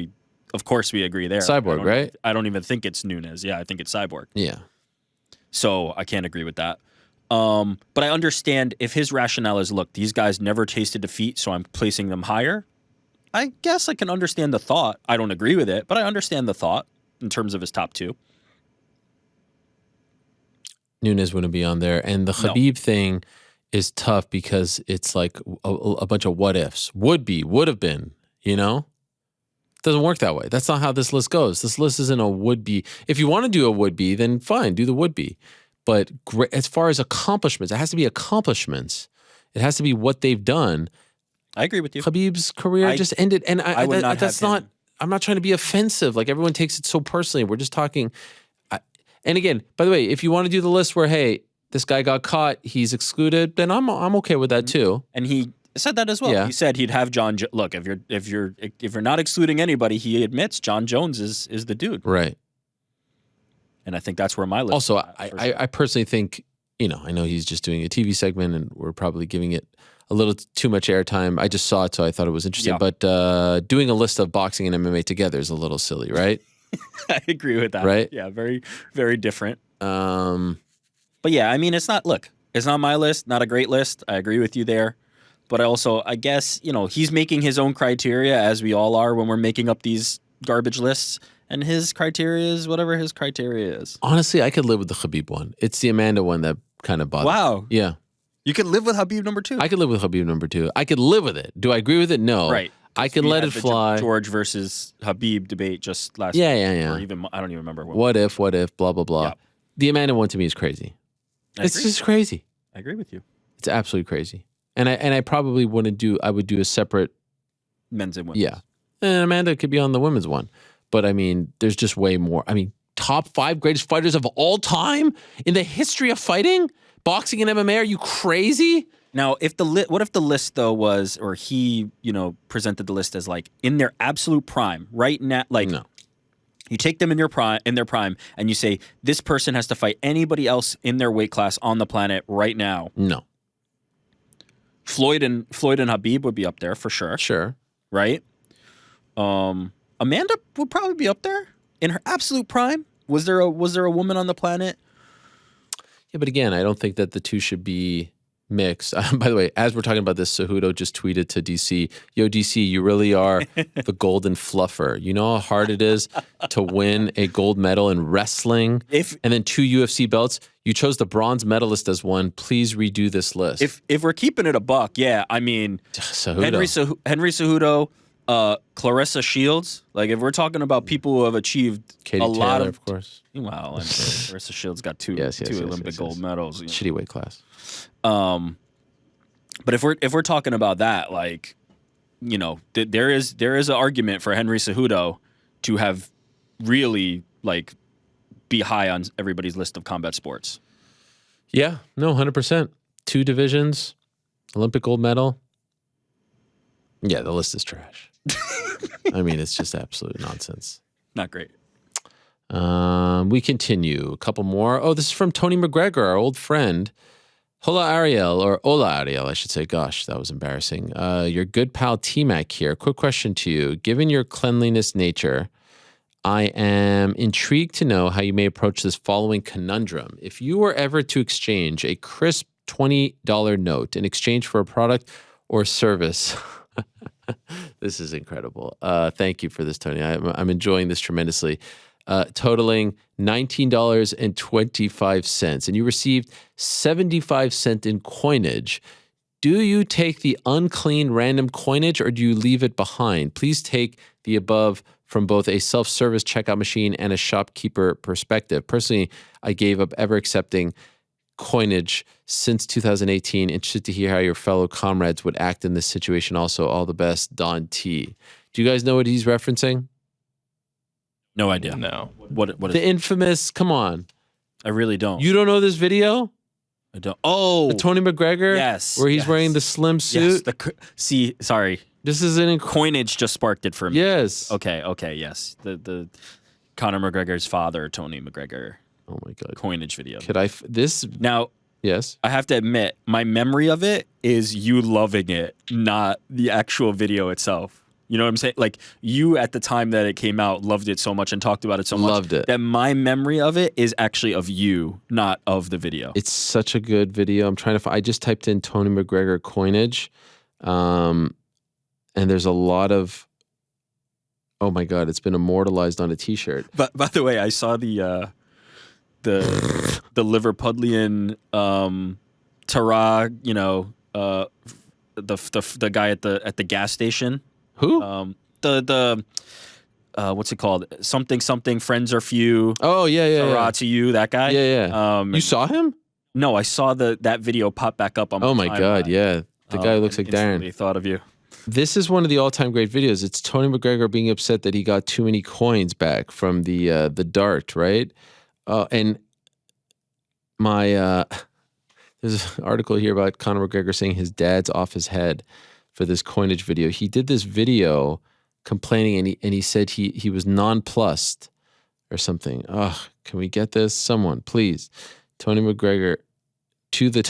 of course we agree there. Cyborg, right? I don't even think it's Nunes. Yeah, I think it's Cyborg. Yeah. So I can't agree with that. But I understand if his rationale is, look, these guys never tasted defeat, so I'm placing them higher. I guess I can understand the thought. I don't agree with it, but I understand the thought in terms of his top two. Nunes wouldn't be on there. And the Khabib thing is tough because it's like a bunch of what ifs. Would have been. you know? It doesn't work that way. That's not how this list goes. This list isn't a would-be. If you want to do a would-be, then fine, do the would-be. But as far as accomplishments, it has to be accomplishments. It has to be what they've done. I agree with you. Khabib's career just ended, and I would not that's have not. him. I'm not trying to be offensive. Like everyone takes it so personally. We're just talking. And again, by the way, if you want to do the list where, hey, this guy got caught, he's excluded, then I'm okay with that too. And he said that as well. Yeah. He said he'd have look, if you're not excluding anybody, he admits John Jones is the dude. Right. And I think that's where my list. Also, is at, for sure. I personally think, I know he's just doing a TV segment, and we're probably giving it a little too much airtime. I just saw it, so I thought it was interesting. Yeah. But doing a list of boxing and MMA together is a little silly, right? I agree with that. Right? Yeah, very, very different. Um, But yeah, I mean, it's not my list, not a great list. I agree with you there. But I guess, he's making his own criteria, as we all are when we're making up these garbage lists. And his criteria is whatever his criteria is. honestly, I could live with the Khabib one. It's the Amanda one that kind of bothers me. Wow. Yeah. You could live with Habib number 2. I could live with Khabib number 2. I could live with it. Do I agree with it? No. Right. I can We let had it the fly. George versus Habib debate just last Yeah, week. yeah, yeah. Or even, I don't even remember. What if, blah, blah, blah. Yeah. The Amanda one to me is crazy. I It's agree. just crazy. I agree with you. It's absolutely crazy. And I probably would do a separate, Men's and women's. yeah. And Amanda could be on the women's one. But I mean, there's just way more. I mean, top 5 greatest fighters of all time in the history of fighting? Boxing and MMA? Are you crazy? Now, what if the list though was, or he, presented the list as like in their absolute prime right now? Like, No. you take them in their prime, and you say this person has to fight anybody else in their weight class on the planet right now. No. Floyd and Habib would be up there for sure, Sure. right? Amanda would probably be up there in her absolute prime. Was there a woman on the planet? Yeah, but again, I don't think that the two should be mixed. By the way, as we're talking about this, Cejudo just tweeted to DC, yo, DC, you really are the golden fluffer. You know how hard it is to win a gold medal in wrestling and then 2 UFC belts? You chose the bronze medalist as one. Please redo this list. If we're keeping it a buck, yeah, I mean, Cejudo. Henry Cejudo, Clarissa Shields. Like, if we're talking about people who have achieved Katie a lot Taylor, of course. Wow, and Clarissa Shields got two Yes, Olympic yes. gold medals. Shitty weight class. But if we're talking about that, like, there is an argument for Henry Cejudo to have really like be high on everybody's list of combat sports. Yeah, no, 100%. 2 divisions, Olympic gold medal. Yeah, the list is trash. I mean, it's just absolute nonsense. Not great. We continue. A couple more. Oh, this is from Tony McGregor, our old friend. Hola Ariel, or Hola Ariel, I should say. Gosh, that was embarrassing. Your good pal T-Mac here. Quick question to you. Given your cleanliness nature, I am intrigued to know how you may approach this following conundrum. If you were ever to exchange a crisp $20 note in exchange for a product or service, this is incredible. Thank you for this, Tony. I'm enjoying this tremendously. Totaling $19.25, and you received 75 cents in coinage. Do you take the unclean random coinage or do you leave it behind? Please take the above from both a self-service checkout machine and a shopkeeper perspective. Personally, I gave up ever accepting coinage since 2018. Interested to hear how your fellow comrades would act in this situation. Also, all the best, Don T. Do you guys know what he's referencing? No idea. No. What is The infamous, come on. I really don't. You don't know this video? I don't. Oh, The Tony McGregor? yes, Where he's yes. wearing the slim suit? Yes. Sorry. This is an Coinage just sparked it for me. Yes. Okay. Yes. The Conor McGregor's father, Tony McGregor, Oh my God. coinage video. Could I, this, Now, yes. I have to admit, my memory of it is you loving it, not the actual video itself. You know what I'm saying? Like, you at the time that it came out loved it so much and talked about it so much. Loved it. That my memory of it is actually of you, not of the video. It's such a good video. I'm trying to find, I just typed in Tony McGregor coinage. And there's a lot of, oh my God, it's been immortalized on a t-shirt. But by the way, I saw the Liverpudlian Tara, the guy at the gas station Who? The what's it called? Something friends are few. Oh yeah. Hurrah to you, that guy. Yeah. You saw him? No, I saw that video pop back up on my Oh my God, timeline. yeah. The guy looks like Instantly Darren. thought of you. This is one of the all-time great videos. It's Tony McGregor being upset that he got too many coins back from the dart, right? And my there's an article here about Conor McGregor saying his dad's off his head for this coinage video. He did this video complaining, and he said he was nonplussed or something. Oh, can we get this? Someone, please. Tony McGregor to the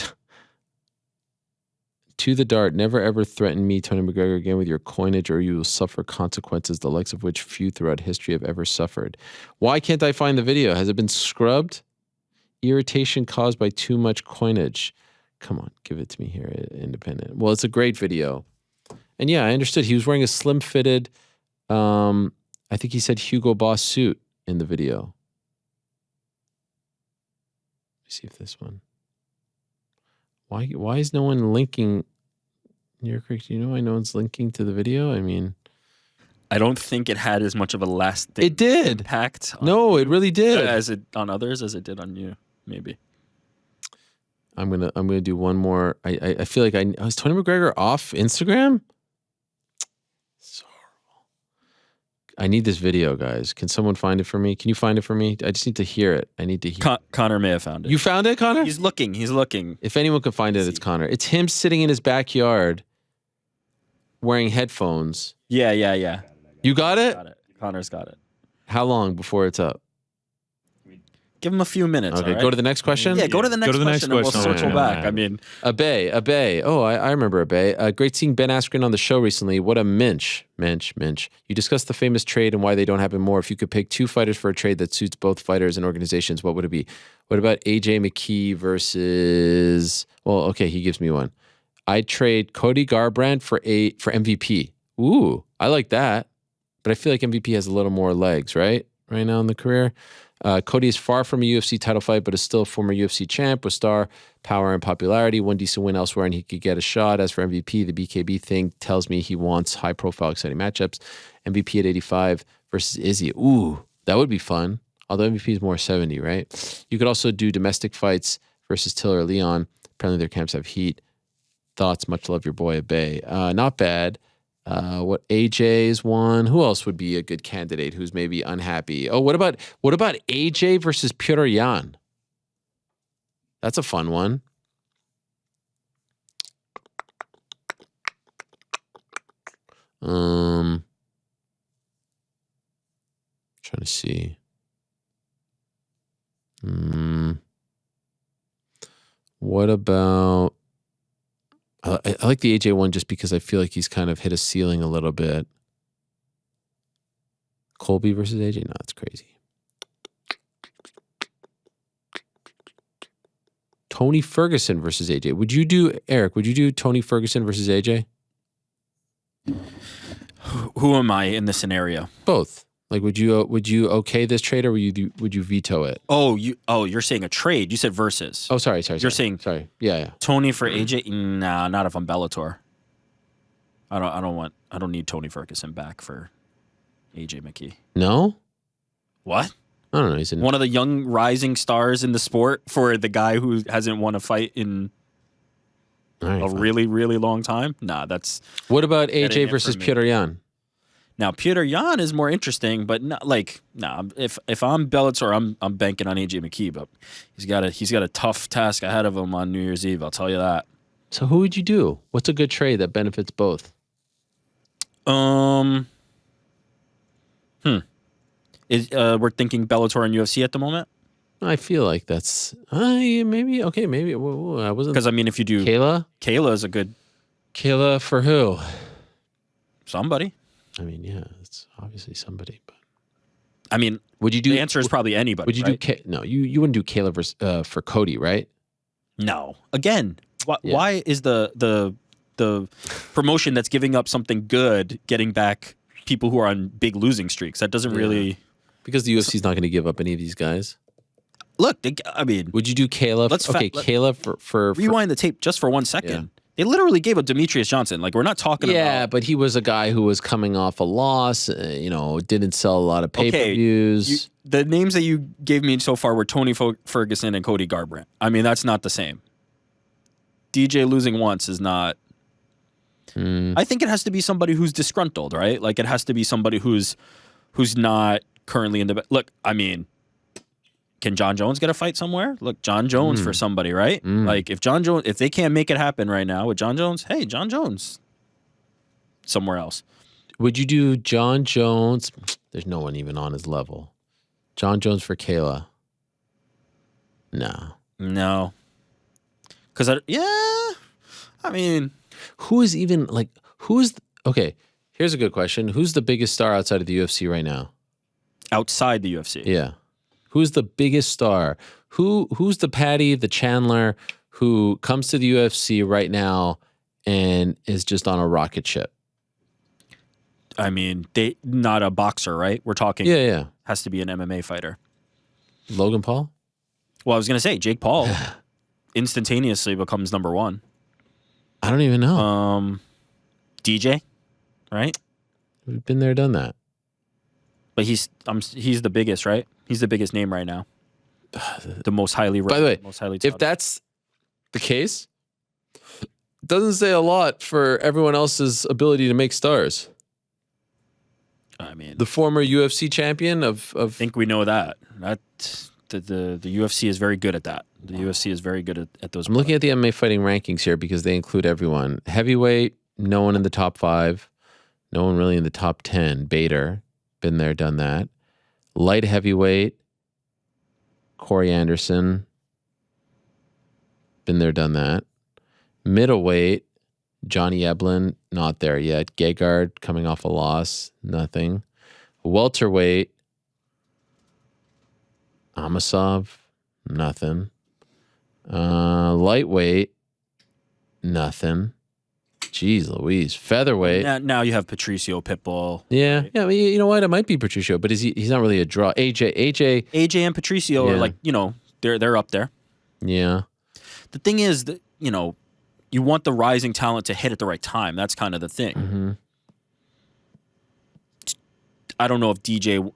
dart. Never ever threaten me, Tony McGregor, again with your coinage, or you will suffer consequences, the likes of which few throughout history have ever suffered. Why can't I find the video? Has it been scrubbed? Irritation caused by too much coinage. Come on, give it to me here, Independent. Well, it's a great video. And yeah, I understood. He was wearing a slim-fitted, I think he said Hugo Boss suit in the video. Let me see if this one. Why is no one linking? You're correct. You know why no one's linking to the video? I mean, I don't think it had as much of a lasting it did. impact. No, it really did. As it on others as it did on you, maybe. I'm gonna do one more. I feel like was Tony McGregor off Instagram? So horrible. I need this video, guys. Can someone find it for me? Can you find it for me? I just need to hear it. I need to hear. Connor may have found it. You found it, Connor? He's looking. If anyone could find it, it's Connor. It's him sitting in his backyard wearing headphones. Yeah. You got it? Got it. Connor's got it. How long before it's up? Give him a few minutes. Okay, all right? go to the next question. Yeah, go to the next question and we'll circle back. I mean, Abe. Oh, I remember Abe. Great seeing Ben Askren on the show recently. What a minch. You discussed the famous trade and why they don't happen more. If you could pick two fighters for a trade that suits both fighters and organizations, what would it be? What about AJ McKee versus? Well, okay, he gives me one. I'd trade Cody Garbrandt for MVP. Ooh, I like that. But I feel like MVP has a little more legs, right now in the career. Cody is far from a UFC title fight, but is still a former UFC champ with star power and popularity. One decent win elsewhere, and he could get a shot. As for MVP, the BKB thing tells me he wants high-profile, exciting matchups. MVP at 85 versus Izzy. Ooh, that would be fun. Although MVP is more 70, right? You could also do domestic fights versus Till or Leon. Apparently their camps have heat. Thoughts? Much love, your boy Abe. Not bad. What AJ's one? Who else would be a good candidate who's maybe unhappy? Oh, what about AJ versus Petr Yan? That's a fun one. Trying to see. What about? I like the AJ one just because I feel like he's kind of hit a ceiling a little bit. Colby versus AJ? No, it's crazy. Tony Ferguson versus AJ. Would you do Tony Ferguson versus AJ? who am I in this scenario? Both. Like, would you okay this trade, or would you veto it? You're saying a trade. You said versus. Oh, sorry. You're saying sorry. Yeah. Tony for AJ? Nah, not if I'm Bellator. I don't need Tony Ferguson back for AJ McKee. No? What? I don't know. He's one of the young rising stars in the sport for the guy who hasn't won a fight in really, really long time. Nah, that's. What about AJ versus Petr Yan? Now, Petr Yan is more interesting, but not like if I'm Bellator, I'm banking on AJ McKee, but he's got a tough task ahead of him on New Year's Eve. I'll tell you that. So who would you do? What's a good trade that benefits both? We're thinking Bellator and UFC at the moment. I feel like that's maybe okay. Maybe I wasn't, because I mean, if you do Kayla is a good Kayla for who? Somebody. I mean, yeah, it's obviously somebody. But I mean, would you do? The answer is probably anybody. Would you do? No, you wouldn't do Kayla versus, for Cody, right? No. Again, why is the promotion that's giving up something good getting back people who are on big losing streaks? That doesn't really. Because the UFC's not going to give up any of these guys. Look, I mean, would you do Kayla? Kayla for rewind the tape just for 1 second. Yeah. They literally gave up Demetrius Johnson. Like, we're not talking Yeah, about... but he was a guy who was coming off a loss, didn't sell a lot of pay-per-views. The names that you gave me so far were Tony Ferguson and Cody Garbrandt. I mean, that's not the same. DJ losing once is not... I think it has to be somebody who's disgruntled, right? Like, it has to be somebody who's not currently in the... Look, I mean... Can John Jones get a fight somewhere? Look, John Jones for somebody, right? Like, if they can't make it happen right now with John Jones, hey, John Jones, somewhere else. Would you do John Jones? There's no one even on his level. John Jones for Kayla? No. Because, I mean... Okay, here's a good question. Who's the biggest star outside of the UFC right now? Outside the UFC? Yeah. Who's the biggest star? Who's the Patty, the Chandler, who comes to the UFC right now and is just on a rocket ship? I mean, not a boxer, right? We're talking... Yeah. Has to be an MMA fighter. Logan Paul? Well, I was going to say, Jake Paul instantaneously becomes number one. I don't even know. DJ, right? We've been there, done that. But he's the biggest, right? He's the biggest name right now. The most highly rated. By the way, most highly if touted. that's the case, it doesn't say a lot for everyone else's ability to make stars. I mean, The former UFC champion I of think we know that. The UFC is very good at that. The UFC is very good at those. I'm looking at the MMA fighting rankings here because they include everyone. Heavyweight, no one in the top 5. No one really in the top 10. Bader, been there, done that. Light heavyweight, Corey Anderson, been there, done that. Middleweight, Johnny Eblin, not there yet. Gegard coming off a loss, nothing. Welterweight, Amasov, nothing. Lightweight, nothing. Jeez Louise. Featherweight. Now you have Patricio Pitbull. Yeah. Yeah. I mean, you know what? It might be Patricio, but he's not really a draw. AJ and Patricio are like, they're up there. Yeah. The thing is that, you want the rising talent to hit at the right time. That's kind of the thing. Mm-hmm. I don't know if DJ,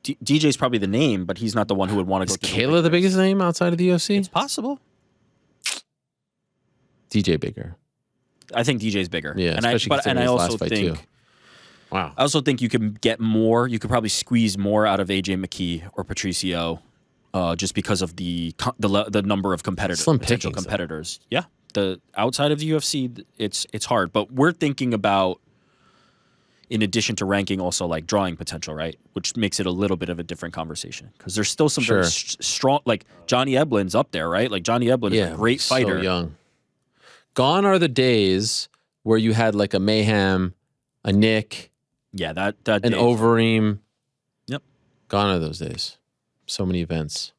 DJ's probably the name, but he's not the one who would want to go. Is Kayla the biggest name outside of the UFC? It's possible. DJ bigger. I think DJ's bigger. Yeah, and I also think too. Wow. I also think you can get more. You could probably squeeze more out of AJ McKee or Patricio, just because of the number of competitors, Slim potential pickings, competitors. Yeah, the outside of the UFC, it's hard. But we're thinking about, in addition to ranking, also like drawing potential, right? Which makes it a little bit of a different conversation because there's still some very strong. Like Johnny Eblin's up there, right? Like Johnny Eblin is a great fighter. So young. Gone are the days where you had like a Mayhem, a Nick, yeah, that an day. Overeem. Yep. Gone are those days. So many events.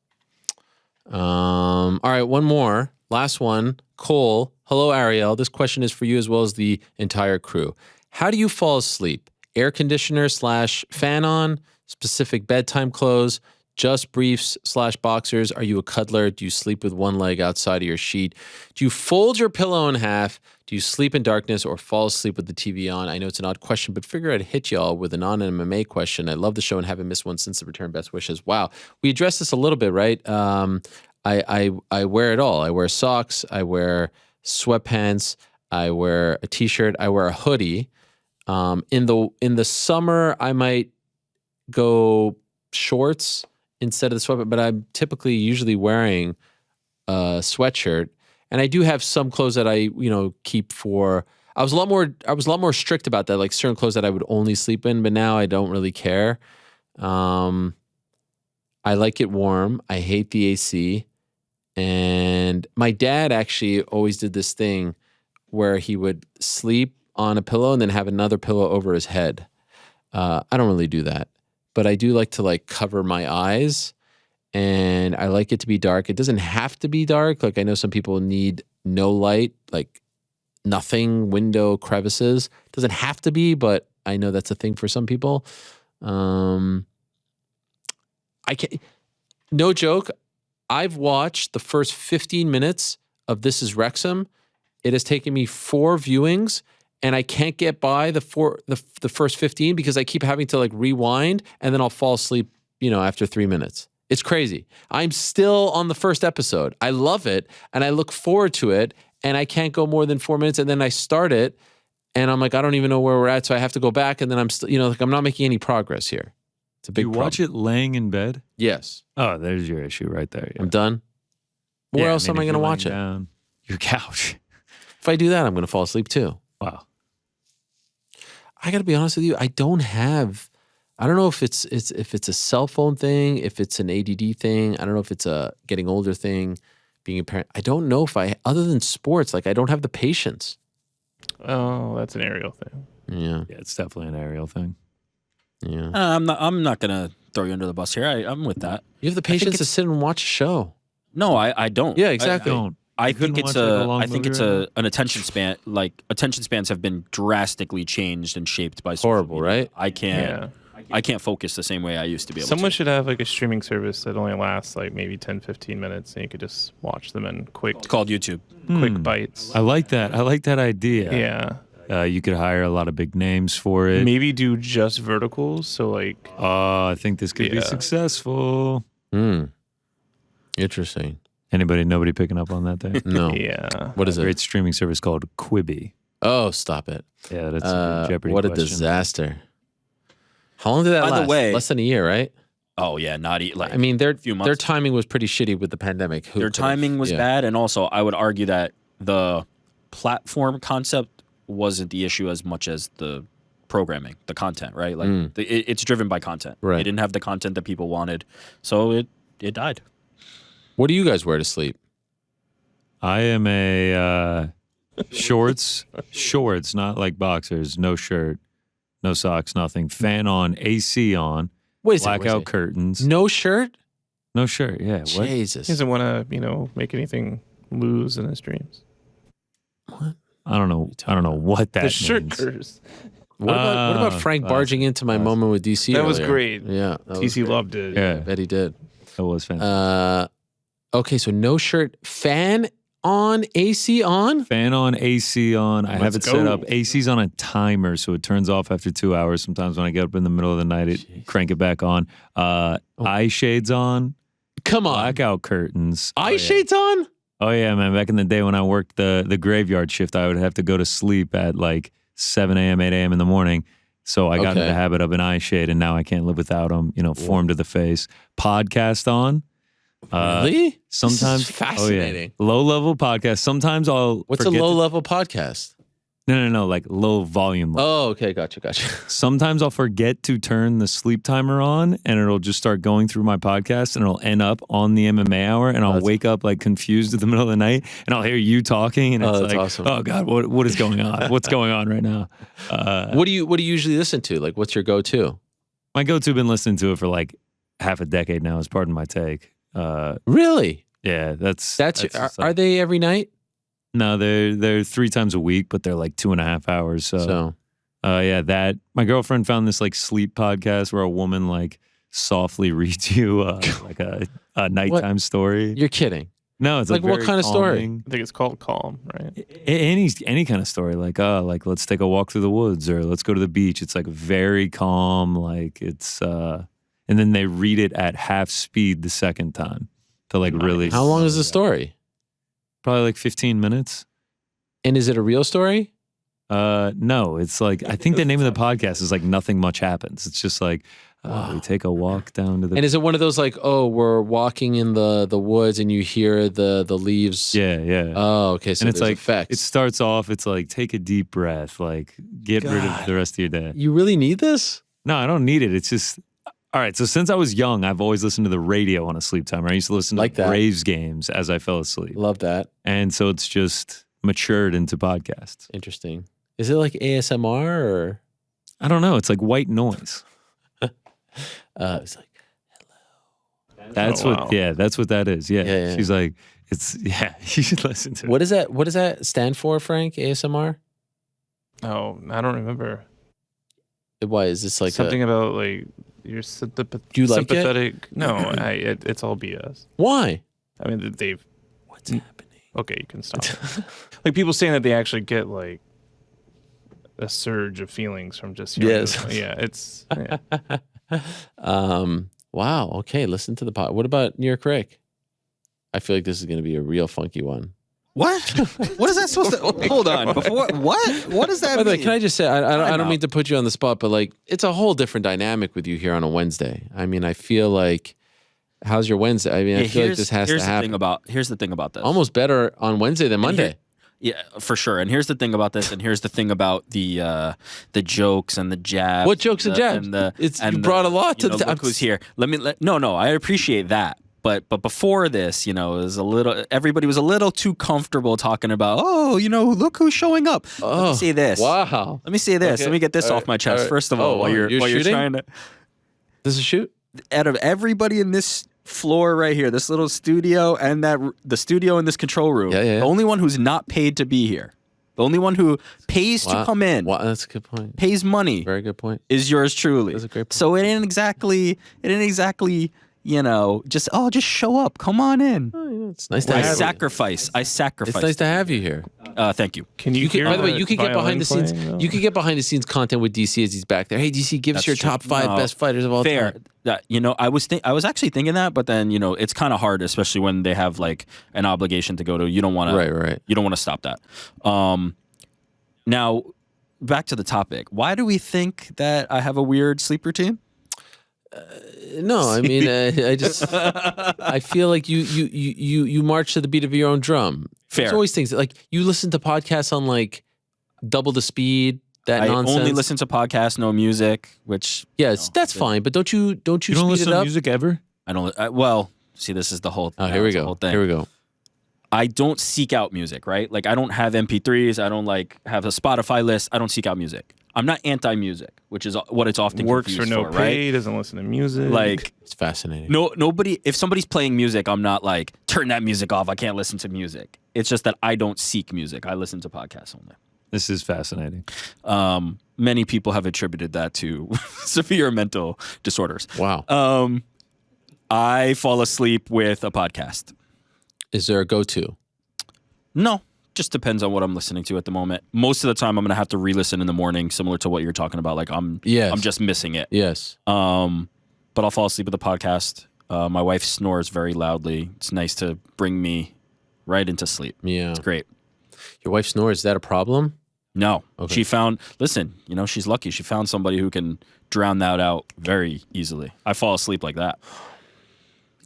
All right, one more. Last one. Cole. Hello, Ariel. This question is for you as well as the entire crew. How do you fall asleep? Air conditioner / fan on? Specific bedtime clothes? Just briefs / boxers? Are you a cuddler? Do you sleep with one leg outside of your sheet? Do you fold your pillow in half? Do you sleep in darkness or fall asleep with the TV on? I know it's an odd question, but figure I'd hit y'all with a non-MMA question. I love the show and haven't missed one since the return. Best wishes. Wow. We addressed this a little bit, right? I wear it all. I wear socks. I wear sweatpants. I wear a t-shirt. I wear a hoodie. In the summer, I might go shorts instead of the sweatpants, but I'm typically usually wearing a sweatshirt. And I do have some clothes that I, keep for. I was a lot more strict about that, like certain clothes that I would only sleep in, but now I don't really care. I like it warm. I hate the AC. And my dad actually always did this thing where he would sleep on a pillow and then have another pillow over his head. I don't really do that, but I do like to cover my eyes, and I like it to be dark. It doesn't have to be dark. Like I know some people need no light, like nothing, window crevices. It doesn't have to be, but I know that's a thing for some people. I can't, no joke. I've watched the first 15 minutes of This Is Wrexham it has taken me 4 viewings, and I can't get by the first 15 because I keep having to like rewind, and then I'll fall asleep, after 3 minutes. It's crazy. I'm still on the first episode. I love it, and I look forward to it, and I can't go more than 4 minutes, and then I start it, and I'm like, I don't even know where we're at, so I have to go back, and then I'm still, I'm not making any progress here. It's a big You problem. watch it laying in bed? Yes. Oh, there's your issue right there. Yeah. I'm done. Where else am I going to watch it? Down, your couch. If I do that, I'm going to fall asleep too. Wow. I got to be honest with you. I don't know if it's a cell phone thing, if it's an ADD thing. I don't know if it's a getting older thing, being a parent. I don't know if other than sports, like I don't have the patience. Oh, that's an Ariel thing. Yeah. Yeah, it's definitely an Ariel thing. Yeah. I'm not gonna throw you under the bus here. I'm with that. You have the patience to sit and watch a show. No, I don't. Yeah, exactly. I think it's an attention span. Like attention spans have been drastically changed and shaped by social Horrible, media. right? I can't focus the same way I used to be able Someone to. should have like a streaming service that only lasts like maybe 10, 15 minutes, and you could just watch them in It's called YouTube. quick bites. I like that. I like that idea. Yeah. You could hire a lot of big names for it. Maybe do just verticals. So like, I think this could be Yeah. successful. Interesting. Nobody picking up on that there? No. yeah. What is A it? great streaming service called Quibi. Oh, stop it. Yeah, that's a good Jeopardy What a question. disaster. How long did that By the last? way- Less than a year, right? Oh yeah, not like. I mean, few months. their timing was pretty shitty with the pandemic. Who Their could've- timing was yeah. bad, and also I would argue that the platform concept wasn't the issue as much as the programming, the content, right? Like it's driven by content. Right. They didn't have the content that people wanted, so it died. What do you guys wear to sleep? I am a shorts, not like boxers, no shirt, no socks, nothing. Fan on, AC on, Wait a second, blackout curtains. No shirt? No shirt, yeah. What? Jesus. He doesn't want to, make anything lose in his dreams. I don't know what that The shirt means. curse. What about Frank barging into my moment with DC? That was earlier? great. Yeah. that was TC great. loved it. Yeah, I bet he did. that was fantastic. Okay, so no shirt, fan on, AC on? Fan on, AC on. I have it Let's set go. up. AC's on a timer, so it turns off after 2 hours. Sometimes when I get up in the middle of the night, crank it back on. Eye shades on. Come on. Blackout curtains. Eye shades on? Oh yeah, man. Back in the day when I worked the graveyard shift, I would have to go to sleep at like 7 a.m., 8 a.m. in the morning. So I got into Okay. the habit of an eye shade, and now I can't live without them. Form to the face. Podcast on. Really? Sometimes This is fascinating. Oh, yeah. Low level podcast. Sometimes I'll What's a forget low to- level podcast? No, like low volume. Oh, okay, gotcha. Sometimes I'll forget to turn the sleep timer on, and it'll just start going through my podcast, and it'll end up on the MMA hour, and I'll That's- wake up like confused in the middle of the night, and I'll hear you talking, and Oh, it's that's like, awesome. oh god, what is going on? What's going on right now? What do you usually listen to? Like, what's your go-to? My go-to, been listening to it for like half a decade now. Is pardon my take. Really? Yeah, that's Are like- they every night? No, they're 3 times a week, but they're like 2.5 hours. So. So Yeah, that my girlfriend found this like sleep podcast where a woman like softly reads you like a nighttime story. you're kidding. No, it's Like, like what very kind of story? calming. I think it's called Calm, right? Any kind of story, like let's take a walk through the woods or let's go to the beach. It's like very calm, like it's and then they read it at half speed the second time to like really. How long is the story? Probably like 15 minutes. And is it a real story? No, it's like I think the name of the podcast is like Nothing Much Happens. It's just like we take a walk down to the And is it one of those like, oh, we're walking in the woods and you hear the leaves? yeah. Oh, okay. So And it's there's like effects. it starts off. It's like take a deep breath, like get rid of the rest of your day. You really need this? No, I don't need it. It's just all right. So since I was young, I've always listened to the radio on a sleep timer. I used to listen Like to that. Braves games as I fell asleep, Love that. and so it's just matured into podcasts. Interesting. Is it like ASMR or? I don't know. It's like white noise. It's like That's wow. that's what that is. Yeah. Yeah. She's like, it's yeah. You should listen to it. what does that stand for, Frank? ASMR? Oh, I don't remember. Why is this like Something about like you're sympathetic. Do you like it? sympathetic. No, it's all BS. Why? I mean, they've What's happening? okay, you can stop. Like people saying that they actually get like a surge of feelings from just hearing Yes. this. Yeah, it's Wow. Okay. Listen to the pod. What about New York Rick? I feel like this is going to be a real funky one. What? What is that supposed to? Hold on. Before what? What does that By the way, mean? can I just say, I don't out. mean to put you on the spot, but like, it's a whole different dynamic with you here on a Wednesday. I mean, I feel like, how's your Wednesday? I mean, I feel like this has to happen. Here's the thing about this. Almost better on Wednesday than Monday. Yeah, for sure. And here's the thing about this, and here's the thing about the jokes and the jabs. What jokes and jabs? You brought a lot to the look who's here. No, I appreciate that. But before this, it was everybody was a little too comfortable talking about, look who's showing up. Let me say this. Wow. Let me say this. Okay. Let me get this off my chest. First of all, while you're shooting? trying to. This is a shoot? Out of everybody in this floor right here, this little studio and the studio in this control room, the only one who's not paid to be here, the only one who pays to come in, that's a good point. pays money, Very good point. is yours truly. That's a great point. So it ain't exactly, just show up, come on in. It's nice to I have sacrifice. you. It's nice to have you here. Thank you. Can you hear By the way, you that can get behind the violin scenes. playing, though? You can get behind the scenes content with DC as he's back there. Hey, DC, give us your top 5 best fighters of all Fair. time. I was actually thinking that, but then it's kind of hard, especially when they have like an obligation to go to. You don't want to. Right. You don't want to stop that. Now, back to the topic. Why do we think that I have a weird sleep routine? No, I mean, I feel like you march to the beat of your own drum. Fair. There's always things like you listen to podcasts on like double the speed. That I nonsense. only listen to podcasts, no music. Which that's fine. But don't you You don't speed listen it to up? music ever? I don't. Well, see, this is the whole. Oh, here we the whole go. thing. Here we go. I don't seek out music, right? Like I don't have MP3s. I don't have a Spotify list. I don't seek out music. I'm not anti-music, which is what it's often works for confused no for, pay, right? doesn't listen to music. Like It's fascinating. nobody. If somebody's playing music, I'm not like turn that music off. I can't listen to music. It's just that I don't seek music. I listen to podcasts only. This is fascinating. Many people have attributed that to severe mental disorders. Wow. I fall asleep with a podcast. Is there a go-to? No, just depends on what I'm listening to at the moment. Most of the time, I'm gonna have to re-listen in the morning, similar to what you're talking about. Like I'm just missing it. Yes. But I'll fall asleep with a podcast. My wife snores very loudly. It's nice to bring me right into sleep. Yeah. It's great. Your wife snores. Is that a problem? No, Okay. she found. Listen, she's lucky. She found somebody who can drown that out very easily. I fall asleep like that.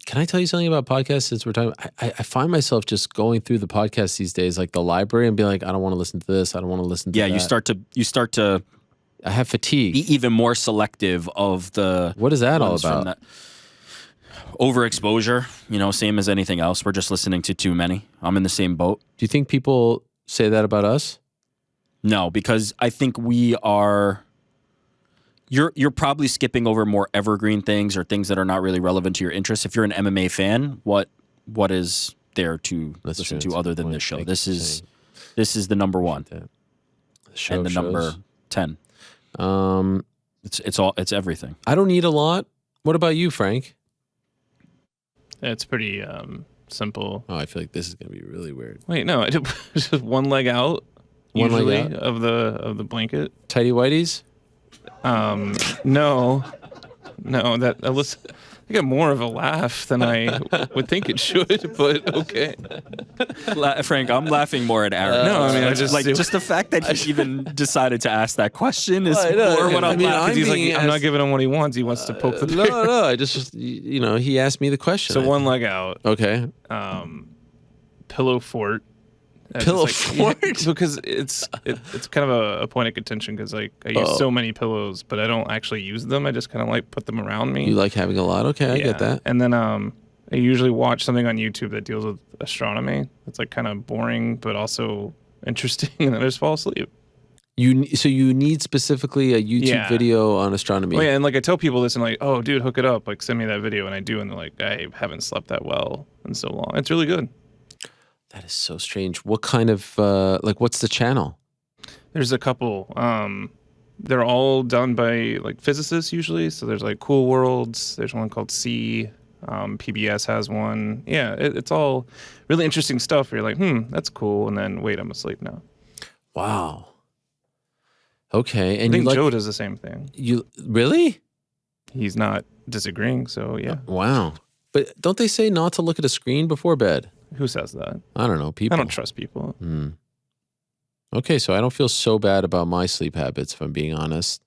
Can I tell you something about podcasts since we're talking? I find myself just going through the podcasts these days, like the library, and being like, I don't want to listen to this. I don't want to listen to that. Yeah, you start to I have fatigue. be even more selective of the. What is that all ones from about? Overexposure, same as anything else. We're just listening to too many. I'm in the same boat. Do you think people say that about us? No, because I think we are. You're probably skipping over more evergreen things or things that are not really relevant to your interests. If you're an MMA fan, what is there to listen to other than this show? This is the number one The and the number 10. It's everything. I don't eat a lot. What about you, Frank? It's pretty simple. Oh, I feel like this is gonna be really weird. Wait, no, just one leg out. One leg usually out? of the blanket. Tighty whities? No, that I got more of a laugh than I would think it should, but okay. Frank, I'm laughing more at Aaron. No, I mean, I just the fact that he even decided to ask that question is I know, more what I I'm mean, laughing. Because he's like, being I'm not asked- giving him what he wants. He wants to poke the bear. No. I just he asked me the question. So one leg out. Okay. Pillow fort. That's Pillow just like- fort? because it's kind of a point of contention because like I use so many pillows, but I don't actually use them. I just kind of like put them around me. You like having a lot? Okay, I get that. And then I usually watch something on YouTube that deals with astronomy. It's like kind of boring, but also interesting, and then I just fall asleep. You need specifically a YouTube video on astronomy. Oh yeah, and like I tell people this, and like, oh dude, hook it up, like send me that video, and I do, and they're like, I haven't slept that well in so long. It's really good. That is so strange. What kind of what's the channel? There's a couple. They're all done by like physicists usually. So there's like Cool Worlds. There's one called C. PBS has one. Yeah, it's all really interesting stuff. You're like, that's cool. And then, wait, I'm asleep now. Wow. Okay. I And think Joe does the same thing. You really? He's not disagreeing, so yeah. Wow. But don't they say not to look at a screen before bed? Who says that? I don't know. People. I don't trust people. Okay, so I don't feel so bad about my sleep habits, if I'm being honest.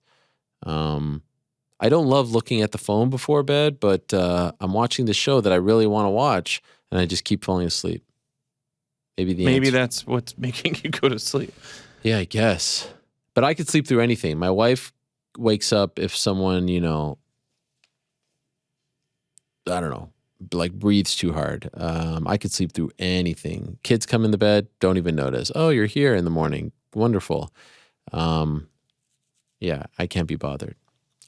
I don't love looking at the phone before bed, but I'm watching the show that I really want to watch, and I just keep falling asleep. Maybe that's what's making you go to sleep. Yeah, I guess. But I could sleep through anything. My wife wakes up if someone, I don't know, like breathes too hard. I could sleep through anything. Kids come in the bed, don't even notice. Oh, you're here in the morning. Wonderful. Yeah, I can't be bothered.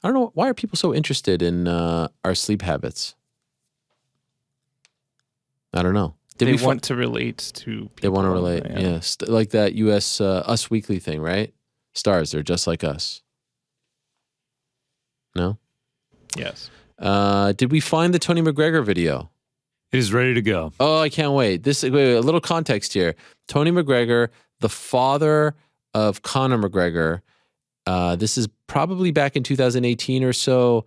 I don't know. Why are people so interested in our sleep habits? I don't know. They want to relate to people. They want to relate, yes. Like that US Us Weekly thing, right? Stars, they're just like us. No? Yes. Did we find the Tony McGregor video? It is ready to go. Oh, I can't wait. Wait, a little context here. Tony McGregor, the father of Conor McGregor, this is probably back in 2018 or so,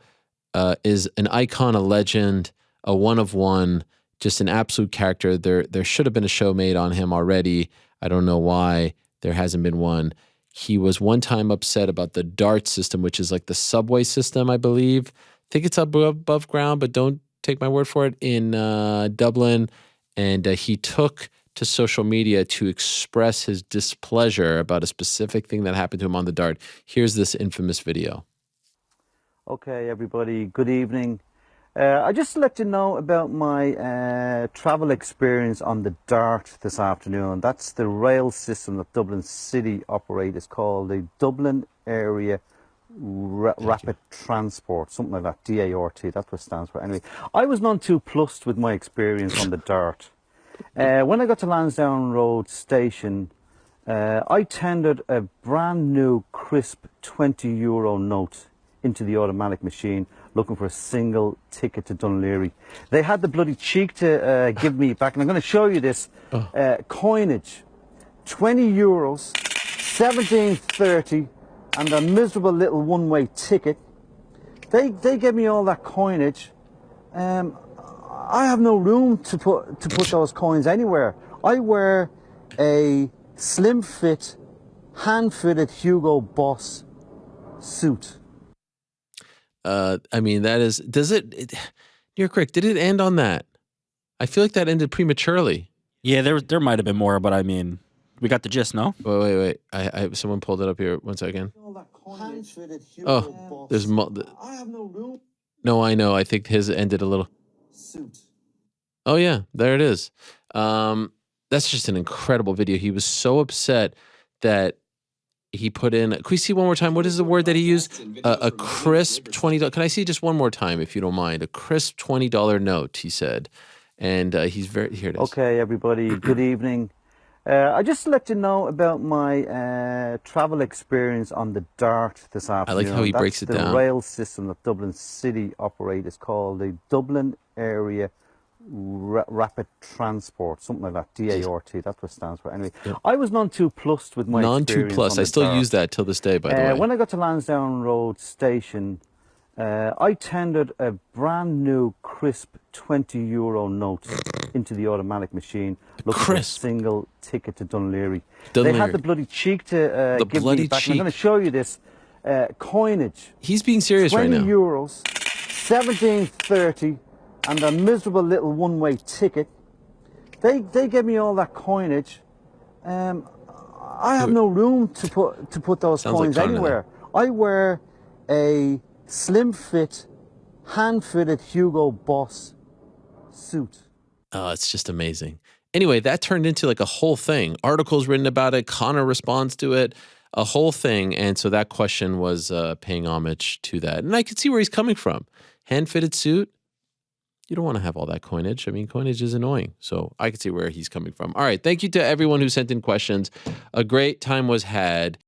is an icon, a legend, a one of one, just an absolute character. There should have been a show made on him already. I don't know why there hasn't been one. He was one time upset about the DART system, which is like the subway system, I believe. I think it's above ground, but don't take my word for it, in Dublin. And he took to social media to express his displeasure about a specific thing that happened to him on the DART. Here's this infamous video. Okay, everybody, good evening. I just to let you know about my travel experience on the DART this afternoon. That's the rail system that Dublin City operate. It's called the Dublin Area Rapid Transport, something like that, DART, that's what it stands for. Anyway, I was none too plussed with my experience on the DART. When I got to Lansdowne Road Station, I tendered a brand new crisp €20 note into the automatic machine, looking for a single ticket to Dunleary. They had the bloody cheek to give me back, and I'm going to show you this coinage, €20, 17.30, and a miserable little one-way ticket. They gave me all that coinage. I have no room to put those coins anywhere. I wear a slim fit, hand-fitted Hugo Boss suit. I mean, you're correct. Did it end on that? I feel like that ended prematurely. Yeah, there might have been more, but I mean, we got the gist, no? Wait. I someone pulled it up here. 1 second. Oh, there's I have no room. No, I know. I think his ended a little. Suit. Oh yeah, there it is. That's just an incredible video. He was so upset that he put in. Can we see one more time? What is the word that he used? A crisp $20. Can I see just one more time, if you don't mind? A crisp $20 note. He said, and he's very here. It is. Okay, everybody. Good evening. I just to let you know about my travel experience on the DART this afternoon. I like how he breaks it down. The rail system that Dublin City operate is called the Dublin Area Rapid Transport, something like that, DART, that's what it stands for. Anyway, I was none too plussed with my experience. Non-2+. I still use that till this day, by the way. When I got to Lansdowne Road Station, I tendered a brand new crisp €20 note into the automatic machine, looking for a single ticket to Dunleary. They had the bloody cheek to give me back. I'm going to show you this coinage. He's being serious right now. €20, 17.30, and a miserable little one-way ticket. They gave me all that coinage. I have no room to put those coins anywhere. I wear a slim fit, hand-fitted Hugo Boss suit. Oh, it's just amazing. Anyway, that turned into like a whole thing. Articles written about it. Conor responds to it. A whole thing. And so that question was paying homage to that. And I could see where he's coming from. Hand-fitted suit. You don't want to have all that coinage. I mean, coinage is annoying. So I can see where he's coming from. All right. Thank you to everyone who sent in questions. A great time was had.